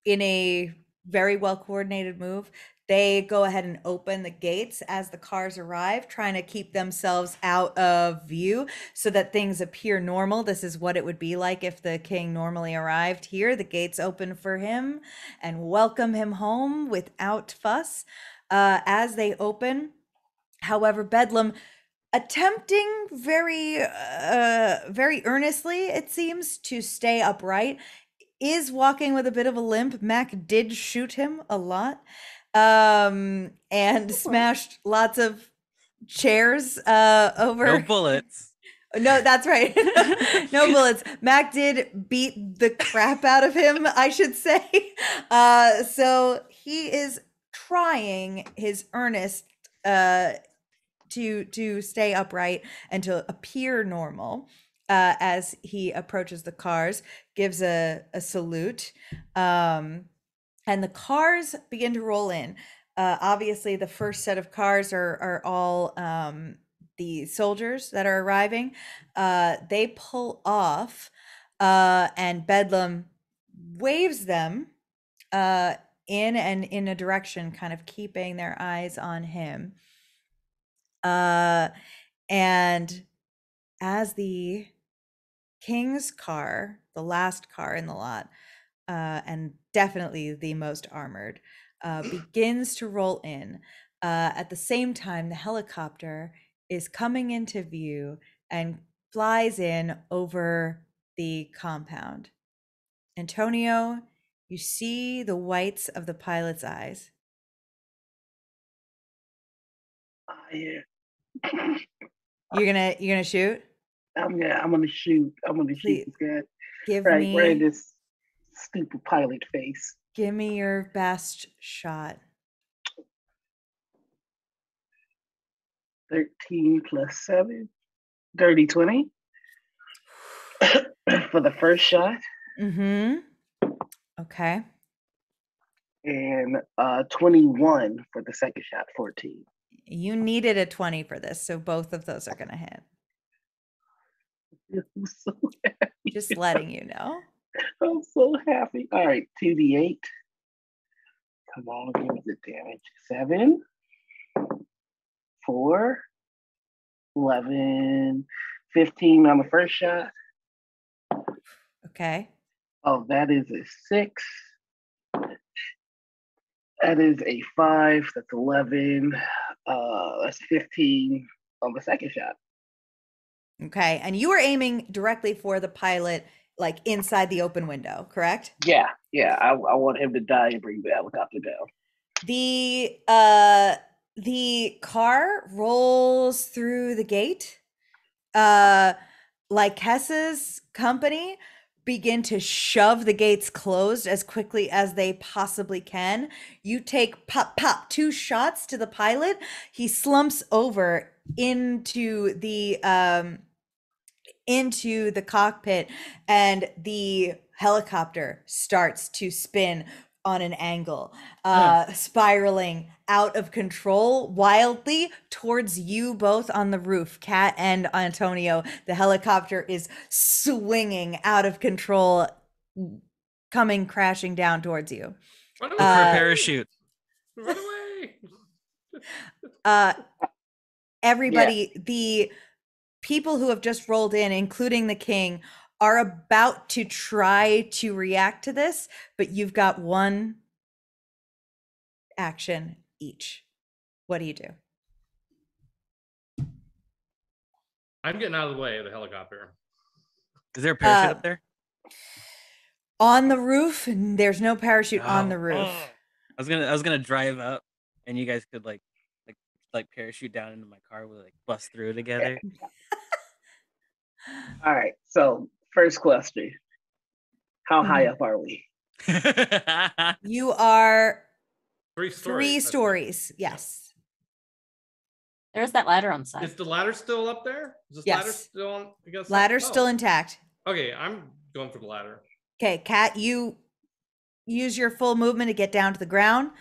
in a very well coordinated move, they go ahead and open the gates as the cars arrive, trying to keep themselves out of view so that things appear normal. This is what it would be like if the king normally arrived here. The gates open for him and welcome him home without fuss. As they open, however, Bedlam, attempting very earnestly, it seems, to stay upright, is walking with a bit of a limp. Mac did shoot him a lot, and smashed lots of chairs over. No bullets. No, that's right. No bullets. Mac did beat the crap out of him, I should say. So he is trying his earnest to stay upright and to appear normal as he approaches the cars, gives a salute, and the cars begin to roll in. Obviously, the first set of cars are all the soldiers that are arriving. They pull off, and Bedlam waves them in a direction, kind of keeping their eyes on him. And as the king's car, the last car in the lot, and definitely the most armored, begins to roll in, at the same time, the helicopter is coming into view and flies in over the compound. Antonio, you see the whites of the pilot's eyes. Yeah. You're gonna shoot? I'm gonna shoot. I'm gonna shoot this guy. Give right me in this stupid pilot face. Give me your best shot. 13 plus 7. Dirty 20. For the first shot. Okay. And 21 for the second shot, 14. You needed a 20 for this, so both of those are gonna hit. I'm so happy. Just letting you know. I'm so happy. All right, 2d8. Come on, give me the damage. 7, 4, 11, 15 on the first shot. Okay. Oh, that is a 6. That is a 5. That's 11. That's 15 on the second shot. Okay. And you were aiming directly for the pilot, like inside the open window, correct? Yeah. I want him to die and bring the helicopter down. The car rolls through the gate. Like Hess's company begin to shove the gates closed as quickly as they possibly can. You take pop 2 shots to the pilot. He slumps over into the cockpit, and the helicopter starts to spin on an angle, spiraling out of control wildly towards you both on the roof, Kat and Antonio. The helicopter is swinging out of control, coming crashing down towards you. Run away for a parachute. Run away. Everybody, the people who have just rolled in, including the king, are about to try to react to this, but you've got one action each. What do you do? I'm getting out of the way of the helicopter. Is there a parachute up there? On the roof? There's no parachute on the roof. I was gonna drive up, and you guys could like parachute down into my car. We'll like bust through together. All right. So first question: how high up are we? You are 3 stories. 3 stories. Yes. There's that ladder on the side. Is the ladder still up there? Is this ladder Yes. still on? Against Ladder's still intact. Okay, I'm going for the ladder. Okay, Kat, you use your full movement to get down to the ground.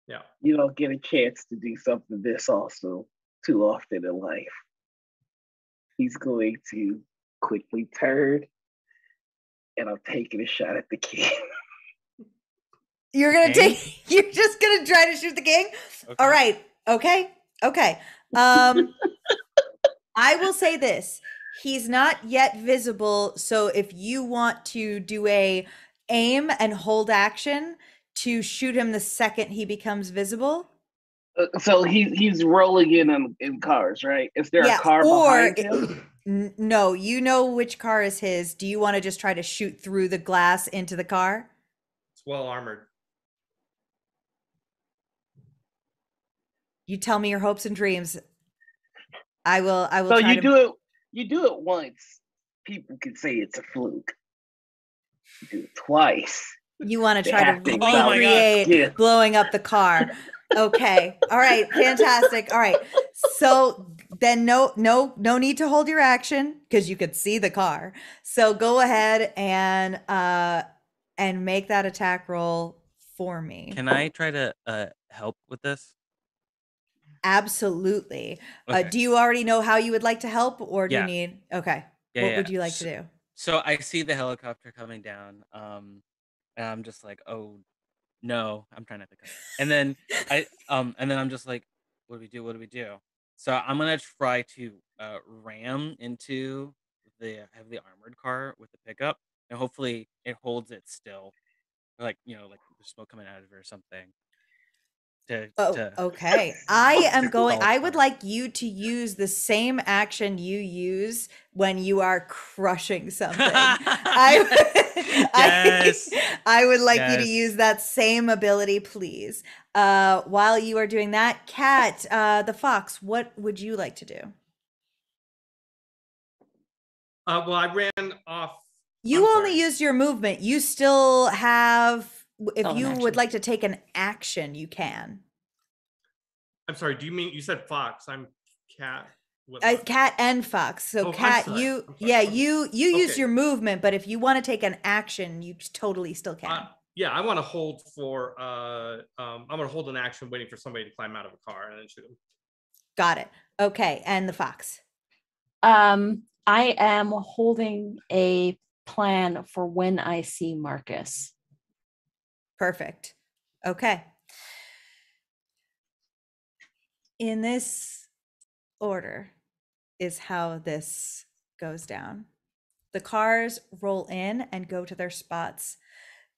Yeah. You don't get a chance to do something this also too often in life. He's going to quickly turn, and I'm taking a shot at the king. You're gonna you're just gonna try to shoot the king? Okay. All right. Okay. I will say this. He's not yet visible, so if you want to do a aim and hold action to shoot him the second he becomes visible. So he's rolling in cars, right? Is there a car behind him? No, you know which car is his. Do you want to just try to shoot through the glass into the car? It's well armored. You tell me your hopes and dreams. I will. So you do it once, people can say it's a fluke. You do it twice. You want to try to think recreate blowing up the car. Okay. All right. Fantastic. All right. So then no need to hold your action because you could see the car. So go ahead and make that attack roll for me. Can I try to help with this? Absolutely. Okay. Do you already know how you would like to help, or do you Yeah. need? Okay. Yeah, What yeah. would you like to do? So I see the helicopter coming down, and I'm just like, oh no, I'm trying not to. And then I'm just like, what do we do? What do we do? So I'm gonna try to ram into the heavily armored car with the pickup, and hopefully it holds it still, like like there's smoke coming out of it or something. Okay. I would car. like you to use the same action you use when you are crushing something. Yes. I would like you to Yes. use that same ability, please. While you are doing that, Kat, the fox, what would you like to do? Well, I ran off. You only used your movement. You still have, if Still an you would action. like to take an action, you can. I'm sorry. Do you mean you said fox? I'm Cat. Cat and fox. So Oh, Cat, I'm sorry. you use Okay. your movement, but if you want to take an action, you totally still can. Yeah, I want to hold for. I'm gonna hold an action, waiting for somebody to climb out of a car and then shoot him. Got it. Okay, and the fox. I am holding a plan for when I see Marcus. Perfect. Okay. In this order is how this goes down. The cars roll in and go to their spots.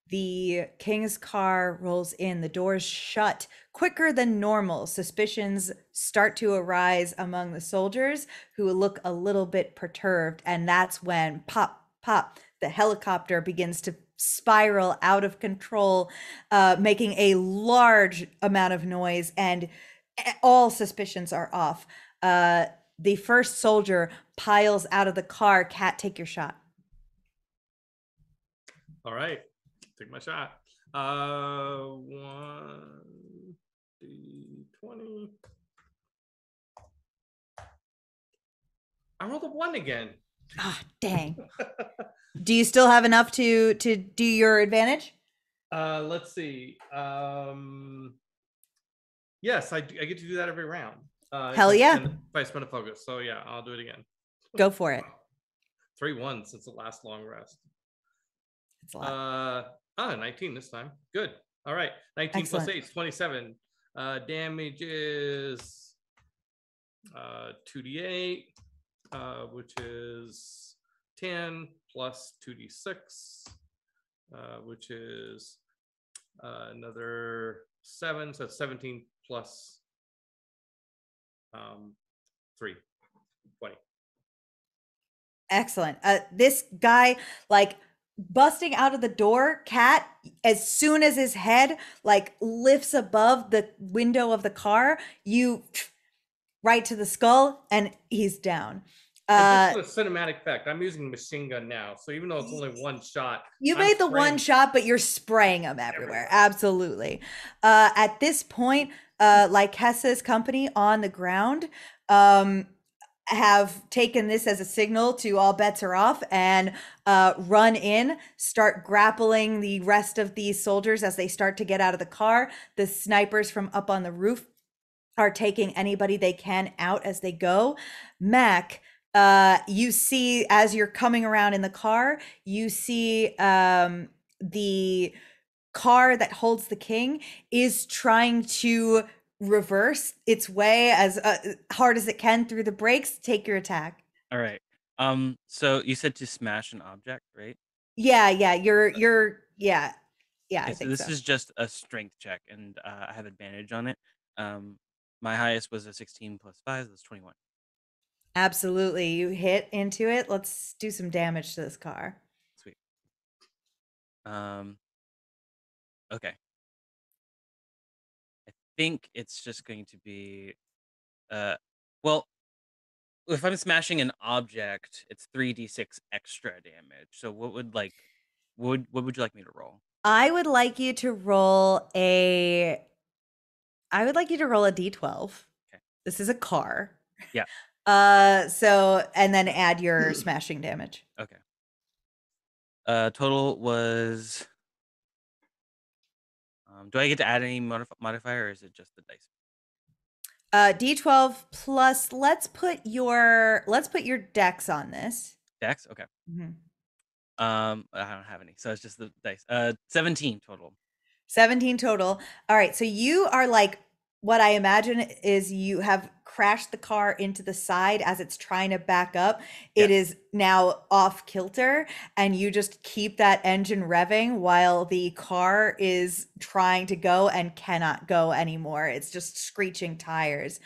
The king's car rolls in, the doors shut quicker than normal. Suspicions start to arise among the soldiers who look a little bit perturbed. And that's when pop, pop, the helicopter begins to spiral out of control, making a large amount of noise, and all suspicions are off. The first soldier piles out of the car. Cat, take your shot. All right, take my shot. 1 D20. I rolled a 1 again. Ah, dang. Do you still have enough to do your advantage? Let's see. Yes, I get to do that every round. Hell yeah. If I spend a focus. So yeah, I'll do it again. Go for it. 3-1 since the last long rest. It's a lot. 19 this time. Good. All right. 19 Excellent. plus 8 is 27. Damage is 2d8, which is 10 plus 2d6, which is another 7. So it's 17 plus 3, 20. Excellent. This guy, like, busting out of the door, Cat, as soon as his head like lifts above the window of the car, you right to the skull, and he's down. And just for the cinematic effect, I'm using machine gun now, so even though it's only one shot, you I'm made the spraying one shot, but you're spraying them everywhere. Absolutely. At this point, Lycessa's company on the ground have taken this as a signal to all bets are off and run in, start grappling the rest of these soldiers as they start to get out of the car. The snipers from up on the roof are taking anybody they can out as they go. Mac, you see as you're coming around in the car, you see the car that holds the king is trying to reverse its way as hard as it can through the brakes. Take your attack. All right. So you said to smash an object, right? Yeah, yeah, I Okay, so think this so. is just a strength check, and I have advantage on it. My highest was a 16 plus 5, so that's 21. Absolutely. You hit into it. Let's do some damage to this car. Sweet. Okay. I think it's just going to be, well, if I'm smashing an object, it's 3d6 extra damage. So what would what would you like me to roll? I would like you to roll a d12. Okay. This is a car. Yeah. So and then add your smashing damage. Okay. Total was. Do I get to add any modifier, or is it just the dice? D12 plus. Let's put your dex on this. Dex. Okay. Mm-hmm. I don't have any, so it's just the dice. 17 total. 17 total. All right. So you are like, what I imagine is you have crashed the car into the side as it's trying to back up. It is now off kilter, and you just keep that engine revving while the car is trying to go and cannot go anymore. It's just screeching tires.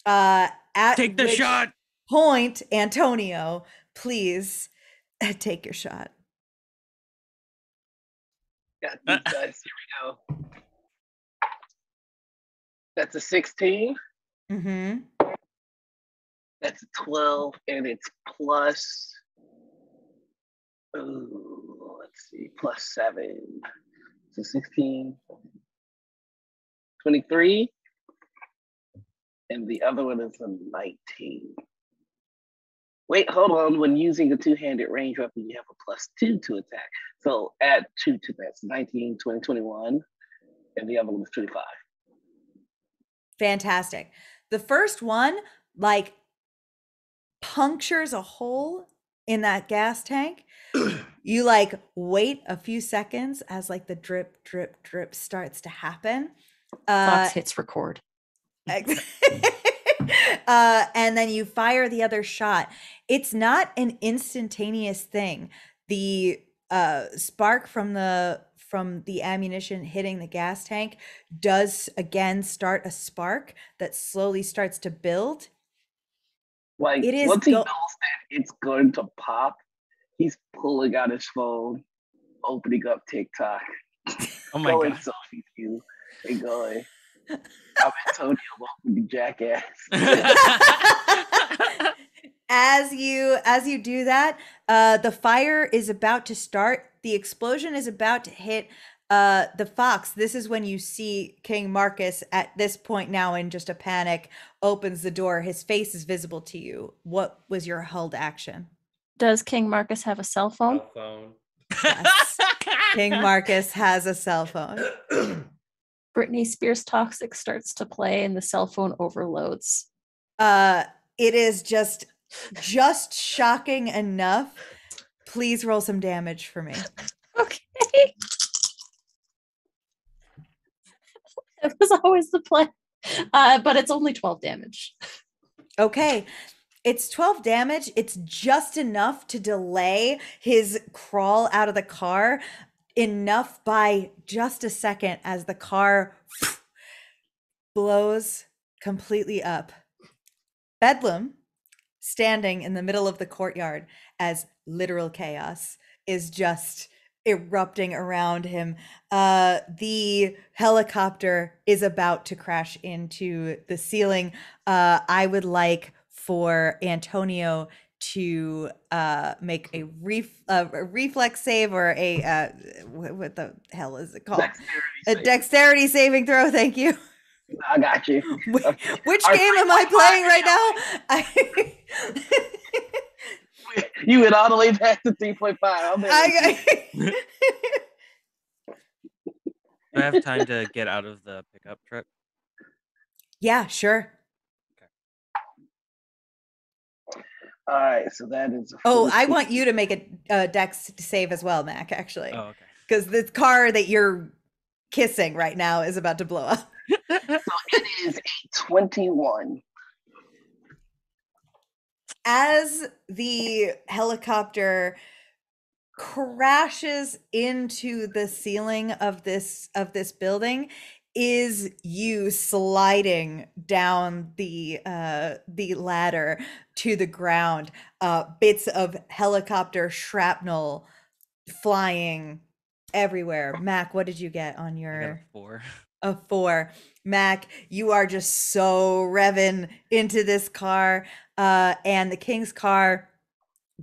Take the shot. Point, Antonio, please take your shot. Got these guys. Here we go. That's a 16. Mm-hmm. That's a 12, and it's plus. Let's see, plus 7. So 16, 23, and the other one is a 19. Wait, hold on. When using a two-handed range weapon, you have a +2 to attack. So add 2 to that. So 19, 20, 21, and the other one is 25. Fantastic. The first one, like, punctures a hole in that gas tank. You like wait a few seconds as like the drip, drip, drip starts to happen. Fox hits record. And then you fire the other shot. It's not an instantaneous thing. The spark from the ammunition hitting the gas tank does again start a spark that slowly starts to build. Like, It is once he knows that it's going to pop, he's pulling out his phone, opening up TikTok, Oh my going god. selfie view, and going, I'm Antonio, welcome to Jackass. As you do that, the fire is about to start. The explosion is about to hit the fox. This is when you see King Marcus at this point now in just a panic, opens the door. His face is visible to you. What was your held action? Does King Marcus have a cell phone? Cell phone. Yes. King Marcus has a cell phone. Britney Spears Toxic starts to play and the cell phone overloads. It is just shocking enough. Please roll some damage for me. Okay. It was always the plan. But it's only 12 damage. Okay. It's 12 damage. It's just enough to delay his crawl out of the car, enough by just a second as the car blows completely up. Bedlam, standing in the middle of the courtyard as literal chaos is just erupting around him. The helicopter is about to crash into the ceiling. I would like for Antonio to make a reflex save or a what the hell is it called? A dexterity saving throw. Thank you. I got you. Which Our game am I playing right now? You went all the way back to 3.5. I'm Do I have time to get out of the pickup truck? Yeah, sure. All right, so that is. Oh, I want you to make a dex save as well, Mac, actually. Oh, okay. Because the car that you're kissing right now is about to blow up. So it is a 21. As the helicopter crashes into the ceiling of this building, is you sliding down the ladder to the ground, bits of helicopter shrapnel flying everywhere. Mac, what did you get on I got your a 4. a 4? Mac, you are just so revving into this car, and the king's car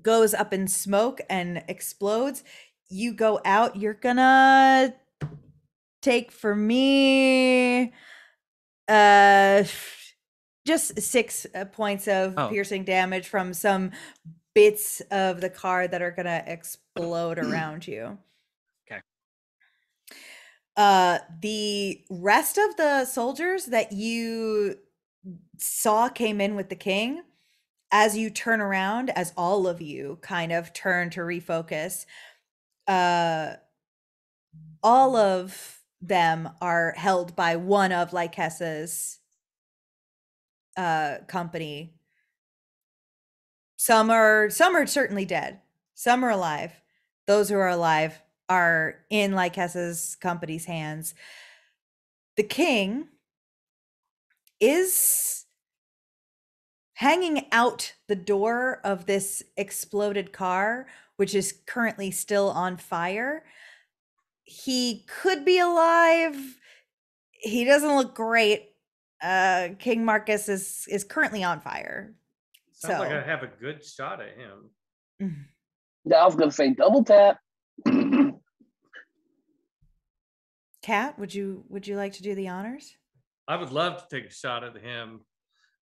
goes up in smoke and explodes. You go out, you're gonna take for me just 6 points of Oh. piercing damage from some bits of the car that are gonna explode around you. Okay. The rest of the soldiers that you saw came in with the king, as you turn around, as all of you kind of turn to refocus, all of them are held by one of Lycessa's company. Some are certainly dead. Some are alive. Those who are alive are in Lycessa's company's hands. The king is hanging out the door of this exploded car, which is currently still on fire. He could be alive. He doesn't look great. King Marcus is currently on fire. Sounds like So. I have a good shot at him. Yeah, I was gonna say double tap. Kat, would you like to do the honors? I would love to take a shot at him.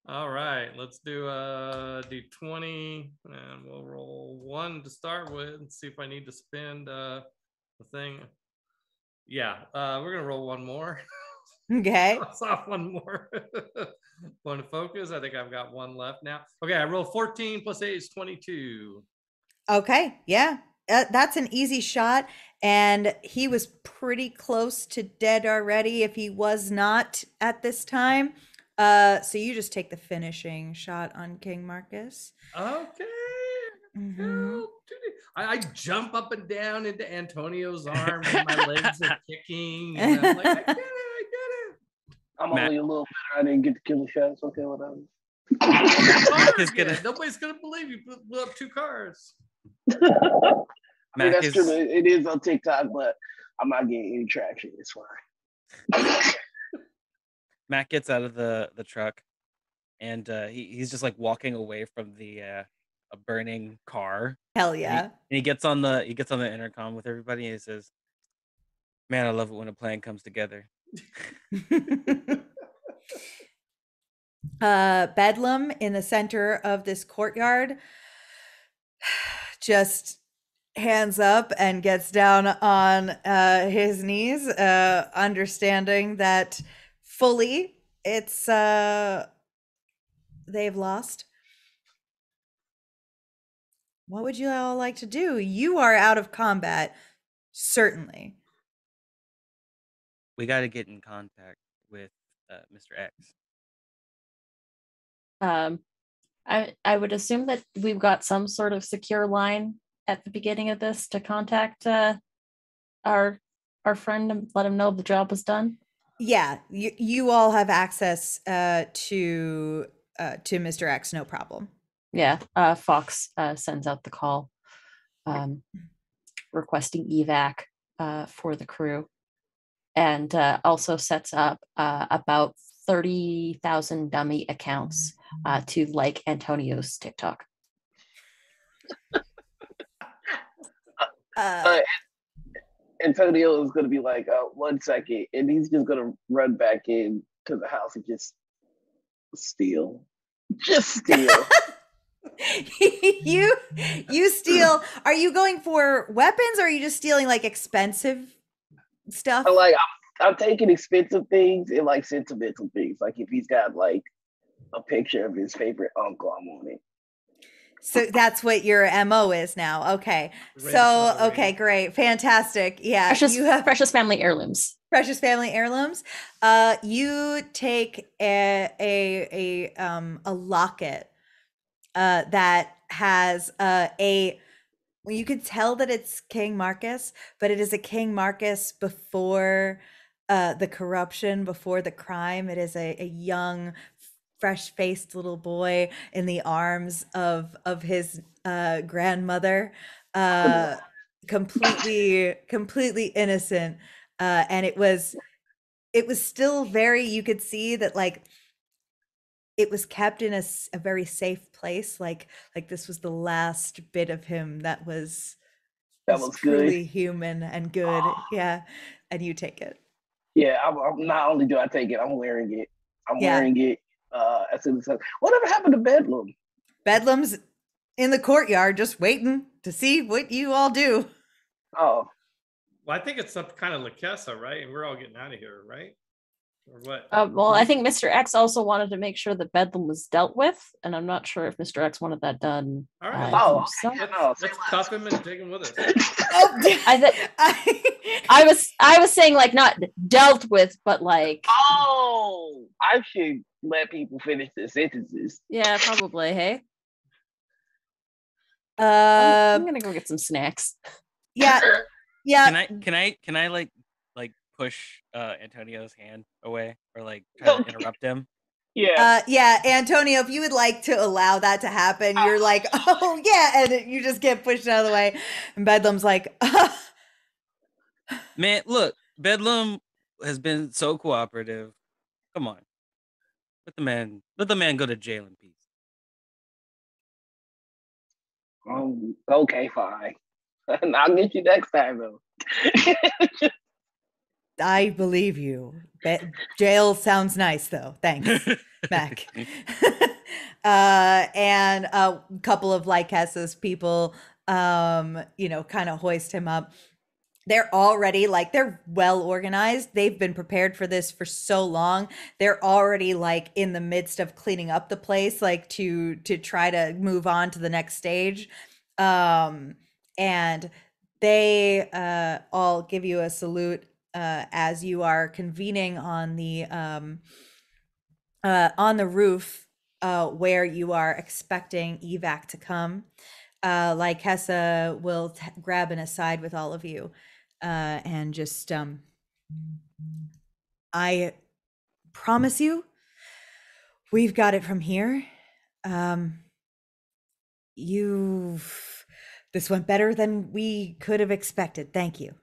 All right, let's do D20, and we'll roll 1 to start with and see if I need to spend the thing. Yeah, we're gonna roll 1 more. Okay. Cross off 1 more. 1 to focus. I think I've got 1 left now. Okay, I roll 14 plus 8 is 22. Okay, yeah. That's an easy shot, and he was pretty close to dead already if he was not at this time. So you just take the finishing shot on King Marcus. Okay. Mhm. I jump up and down into Antonio's arms and my legs are kicking. And I'm like, I did it. I'm Matt. only a little better. I didn't get to kill the shot. It's okay, whatever. Mac is gonna. Nobody's gonna believe you blew up 2 cars. I mean, Mac that's is. true. It is on TikTok, but I'm not getting any traction. It's fine. Matt gets out of the truck, and he's just like walking away from the a burning car. Hell And yeah. he gets on the intercom with everybody, and he says, "Man, I love it when a plan comes together." Bedlam in the center of this courtyard just hands up and gets down on his knees, understanding that fully it's they've lost. What would you all like to do? You are out of combat, certainly. We got to get in contact with Mr. X. I would assume that we've got some sort of secure line at the beginning of this to contact our friend and let him know the job was done. Yeah, you all have access to Mr. X, no problem. Yeah, Fox sends out the call requesting evac for the crew, and also sets up about 30,000 dummy accounts to like Antonio's TikTok. Antonio is going to be like, 1 second, and he's just going to run back in to the house and just steal. Just steal. You steal. Are you going for weapons or are you just stealing like expensive stuff? I'm taking expensive things and like sentimental things. Like if he's got like a picture of his favorite uncle, I'm on it. So that's what your MO is now. Okay. Ready to So, collaborate. okay, great. Fantastic. Yeah. Precious, You have precious family heirlooms. precious family heirlooms. You take a locket that has well, you could tell that it's King Marcus, but it is a King Marcus before the corruption, before the crime. It is a young, fresh-faced little boy in the arms of his grandmother, completely innocent. And it was still very, you could see that like it was kept in a very safe place, like this was the last bit of him that was truly good. human and good. Yeah. And you take it. Yeah, I'm not only do I take it, I'm wearing it. I'm Yeah. wearing it as soon as whatever happened to Bedlam? Bedlam's in the courtyard just waiting to see what you all do. Oh, Well, I think it's some kind of Lakessa, right? And we're all getting out of here, right? Or what? Well, I think Mr. X also wanted to make sure that Bedlam was dealt with, and I'm not sure if Mr. X wanted that done. All right. himself. Let's cuff him and take him with us. I was saying like not dealt with, but like. Oh, I should let people finish their sentences. Yeah, probably. Hey. I'm gonna go get some snacks. Yeah. Can I like push Antonio's hand away or like try to interrupt him? Yeah. Yeah, Antonio, if you would like to allow that to happen, you're like, oh yeah, and you just get pushed out of the way. And Bedlam's like, Man, look, Bedlam has been so cooperative. Come on. Let the man go to jail in peace. Okay, fine. I'll get you next time though. I believe you. Jail sounds nice though. Thanks, Mac. And a couple of Lycessa's people, kind of hoist him up. They're already like, they're well organized. They've been prepared for this for so long. They're already like in the midst of cleaning up the place, like to try to move on to the next stage. And they all give you a salute as you are convening on the roof where you are expecting evac to come. Lycessa will grab an aside with all of you and just I promise you we've got it from here. This went better than we could have expected. Thank you.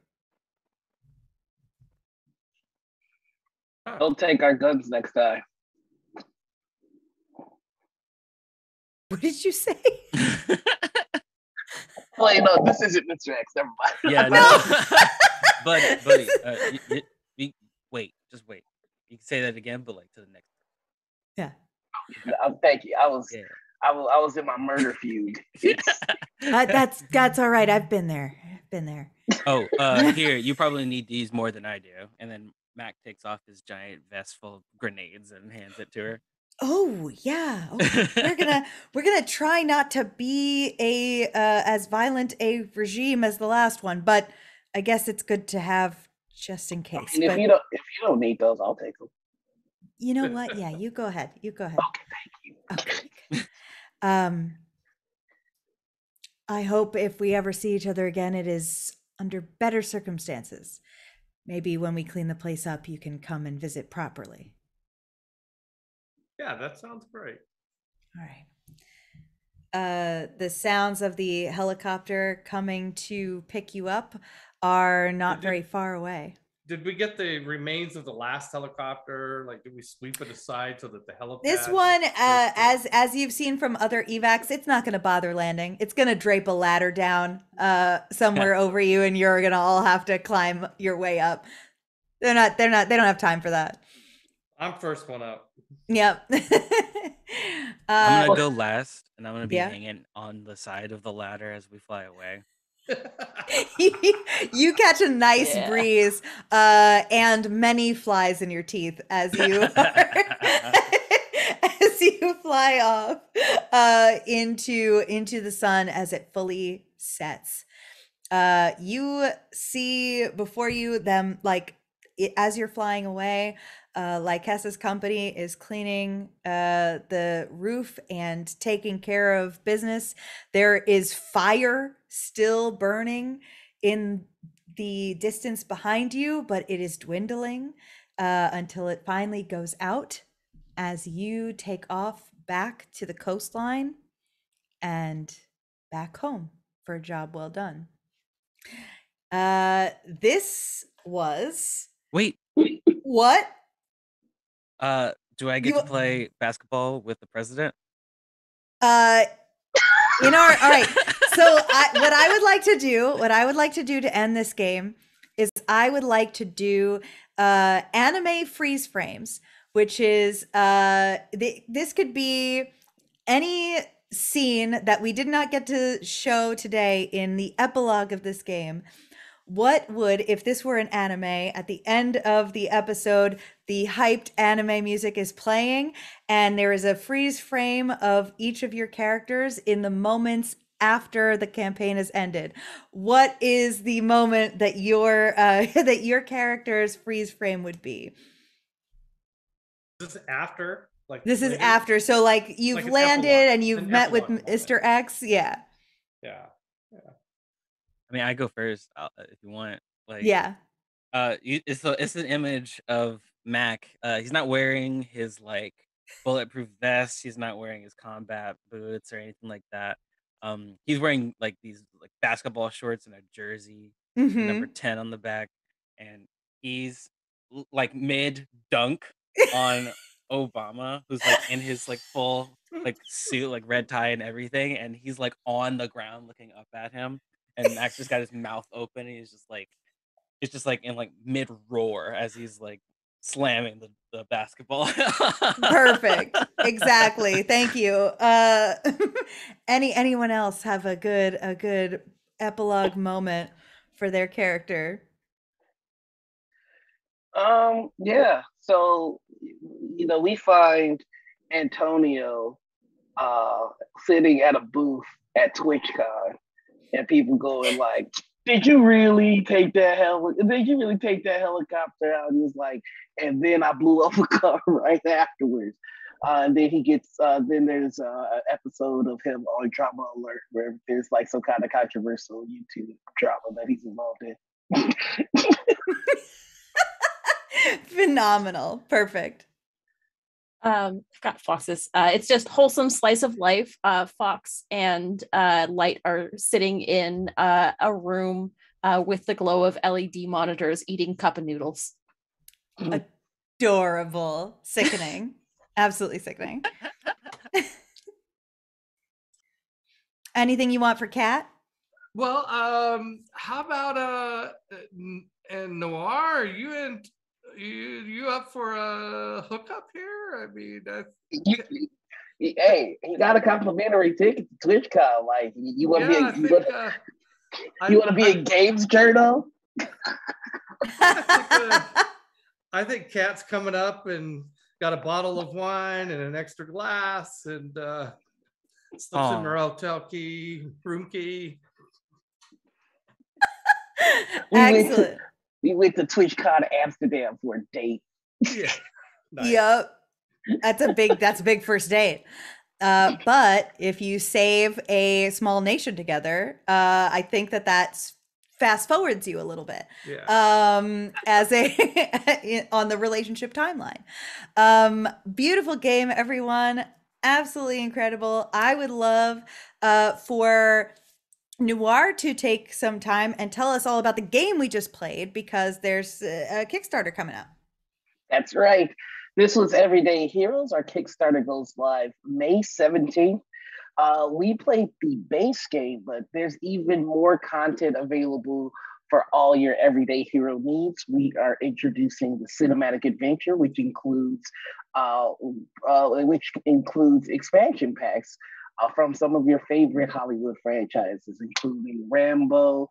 Don't take our guns next time. What did you say? Wait, no, this isn't Mr. X. Never mind. Yeah, no. Buddy, wait. You can say that again, but like to the next. Yeah. Thank you. I was in my murder feud. That's all right. I've been there. Oh, here, you probably need these more than I do. And then Mac takes off his giant vest full of grenades and hands it to her. Oh yeah. Okay. We're gonna try not to be as violent a regime as the last one, but I guess it's good to have just in case. And if you don't need those, I'll take them. You know what? Yeah, you go ahead. Okay, thank you. Okay. I hope if we ever see each other again, it is under better circumstances. Maybe when we clean the place up, you can come and visit properly. Yeah, that sounds great. All right. The sounds of the helicopter coming to pick you up are not very far away. Did we get the remains of the last helicopter? Like, did we sweep it aside so that the helipad? This one, as you've seen from other evacs, it's not going to bother landing. It's going to drape a ladder down somewhere over you, and you're going to all have to climb your way up. They don't have time for that. I'm first one up. Yep. I'm gonna uh, go last, and I'm gonna be yeah. hanging on the side of the ladder as we fly away. You catch a nice Yeah. breeze and many flies in your teeth as you as you fly off into the sun as it fully sets. You see before you them like as you're flying away, Lycessa's company is cleaning the roof and taking care of business. There is fire still burning in the distance behind you, but it is dwindling until it finally goes out as you take off back to the coastline and back home for a job well done. This was Wait, what do I get you to play basketball with the president? uh in our all right. So what I would like to do to end this game is I would like to do anime freeze frames, which is this could be any scene that we did not get to show today in the epilogue of this game. What would, if this were an anime, at the end of the episode, the hyped anime music is playing, and there is a freeze frame of each of your characters in the moments after the campaign has ended? What is the moment that your that your character's freeze frame would be? This is after, like This is later, after, so like you've like landed and you've an met with epilogue moment. Mr. X. Yeah, Yeah. I mean, I go first if you want. Like, yeah. it's an image of Mac. He's not wearing his like bulletproof vest. He's not wearing his combat boots or anything like that. He's wearing like these like basketball shorts and a jersey with number Mm-hmm. 10 on the back, and he's like mid dunk on Obama, who's like in his like full like suit, like red tie and everything, and he's like on the ground looking up at him, and Max just got his mouth open, and he's just like it's just like in like mid roar as he's like slamming the basketball. Perfect. Exactly. Thank you. Anyone else have a good epilogue moment for their character? Yeah. So, we find Antonio sitting at a booth at TwitchCon, and people going like, "Did you really take that Did you really take that helicopter out?" And he's like, "And then I blew up a car right afterwards." And then he gets. Then there's an episode of him on Drama Alert where there's like some kind of controversial YouTube drama that he's involved in. Phenomenal. Perfect. I've got Fox's. It's just wholesome slice of life. Fox and Light are sitting in a room with the glow of LED monitors, eating cup of noodles. Adorable. Sickening. Absolutely sickening. Anything you want for Kat? Well, how about and Noir? Are you and you up for a hookup here? I mean, Hey, he got a complimentary ticket to TwitchCon. Like, you want to yeah, be you want to be a games journal? I think Kat's coming up and got a bottle of wine and an extra glass and slips in her hotel key, room key. Excellent. We went to TwitchCon Amsterdam for a date. Yeah. Nice. Yep. That's a big first date. But if you save a small nation together, I think that's fast forwards you a little bit. Yeah. As on the relationship timeline. Beautiful game, everyone. Absolutely incredible. I would love for Noir to take some time and tell us all about the game we just played, because there's a Kickstarter coming up. That's right. This was Everyday Heroes. Our Kickstarter goes live May 17th. We played the base game, but there's even more content available for all your everyday hero needs. We are introducing the cinematic adventure, which includes expansion packs from some of your favorite Hollywood franchises, including Rambo,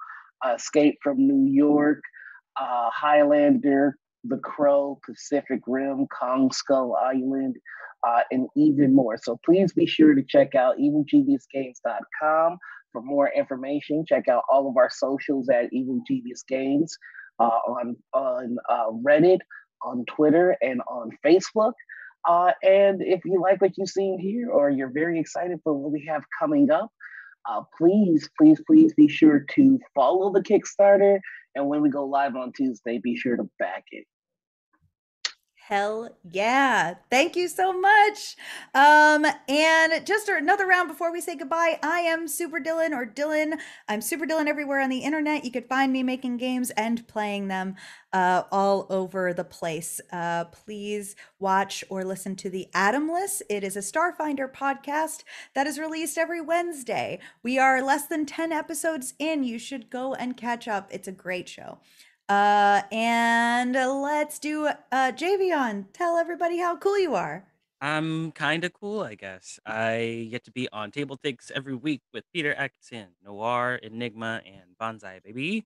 Escape from New York, Highlander, The Crow, Pacific Rim, Kong Skull Island, and even more. So please be sure to check out evilgeniusgames.com for more information. Check out all of our socials at Evil Genius Games on Reddit, on Twitter, and on Facebook. And if you like what you've seen here, or you're very excited for what we have coming up, please be sure to follow the Kickstarter. And when we go live on Tuesday, be sure to back it. Hell yeah. Thank you so much. And just another round before we say goodbye. I am Super Dylan, or Dylan. I'm Super Dylan everywhere on the internet. You could find me making games and playing them all over the place. Please watch or listen to the Atomless. It is a Starfinder podcast that is released every Wednesday. We are less than 10 episodes in. You should go and catch up. It's a great show. And let's do Javion. Tell everybody how cool you are. I'm kind of cool, I guess. I get to be on TableTakes every week with Peter Atkinson, Noir, Enigma, and Bonsai, baby.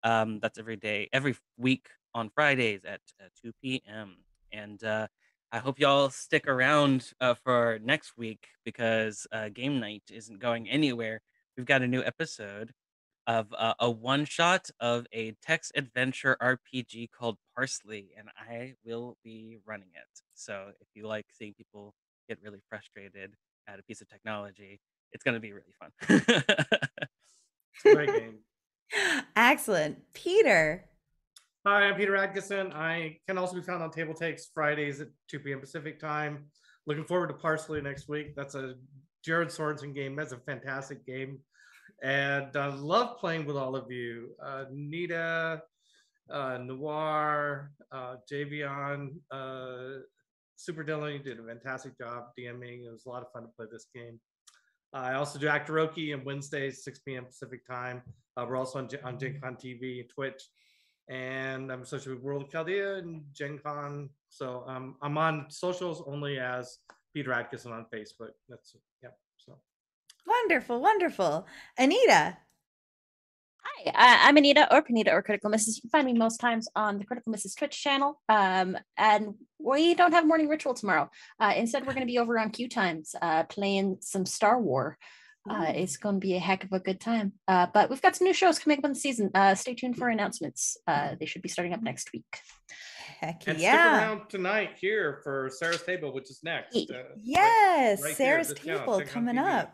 That's every week on Fridays at 2 p.m. And I hope y'all stick around for next week, because game night isn't going anywhere. We've got a new episode of a one shot of a text adventure RPG called Parsley, and I will be running it. So if you like seeing people get really frustrated at a piece of technology, it's going to be really fun. It's a great game. Excellent. Peter. Hi, I'm Peter Atkinson. I can also be found on TableTakes Fridays at 2 p.m. Pacific time. Looking forward to Parsley next week. That's a Jared Sorensen game. That's a fantastic game. And I love playing with all of you. Nita, Noir, Javion, Super Dylan, you did a fantastic job DMing. It was a lot of fun to play this game. I also do Actoroki on Wednesdays, 6 p.m. Pacific time. We're also on Gen Con TV and Twitch. And I'm associated with World of Chaldea and Gen Con. So I'm on socials only as Peter Atkinson on Facebook. That's, yeah, so. Wonderful, wonderful. Anita. Hi, I'm Anita, or Panita, or Critical Misses. You can find me most times on the Critical Misses Twitch channel. And we don't have morning ritual tomorrow. Instead, we're going to be over on Q Times playing some Star Wars. It's going to be a heck of a good time. But we've got some new shows coming up in the season. Stay tuned for announcements. They should be starting up next week. Heck And yeah. stick around tonight here for Sarah's Table, which is next. Yes, right Sarah's here, Table coming up.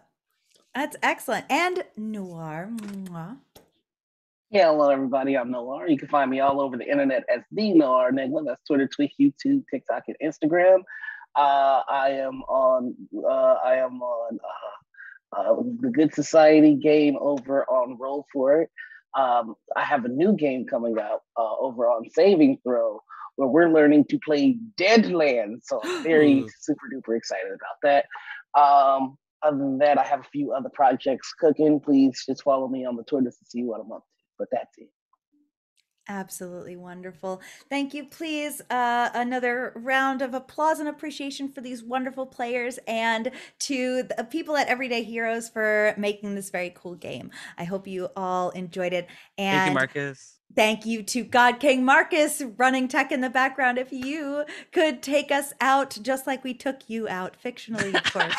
That's excellent. And Noir. Mwah. Yeah, hello everybody. I'm Noir. You can find me all over the internet as the Noir Enigma. That's Twitter, Twitch, YouTube, TikTok, and Instagram. I am on the Good Society game over on Roll For It. I have a new game coming out over on Saving Throw, where we're learning to play Deadlands. So I'm very super duper excited about that. Other than that, I have a few other projects cooking. Please just follow me on the Twitter to see what I'm up to. But that's it. Absolutely wonderful. Thank you. Please, another round of applause and appreciation for these wonderful players, and to the people at Everyday Heroes for making this very cool game. I hope you all enjoyed it. And thank you, Marcus. Thank you to God King Marcus running tech in the background. If you could take us out just like we took you out, fictionally, of course.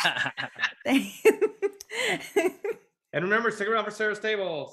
And remember, stick around for Sarah's Table.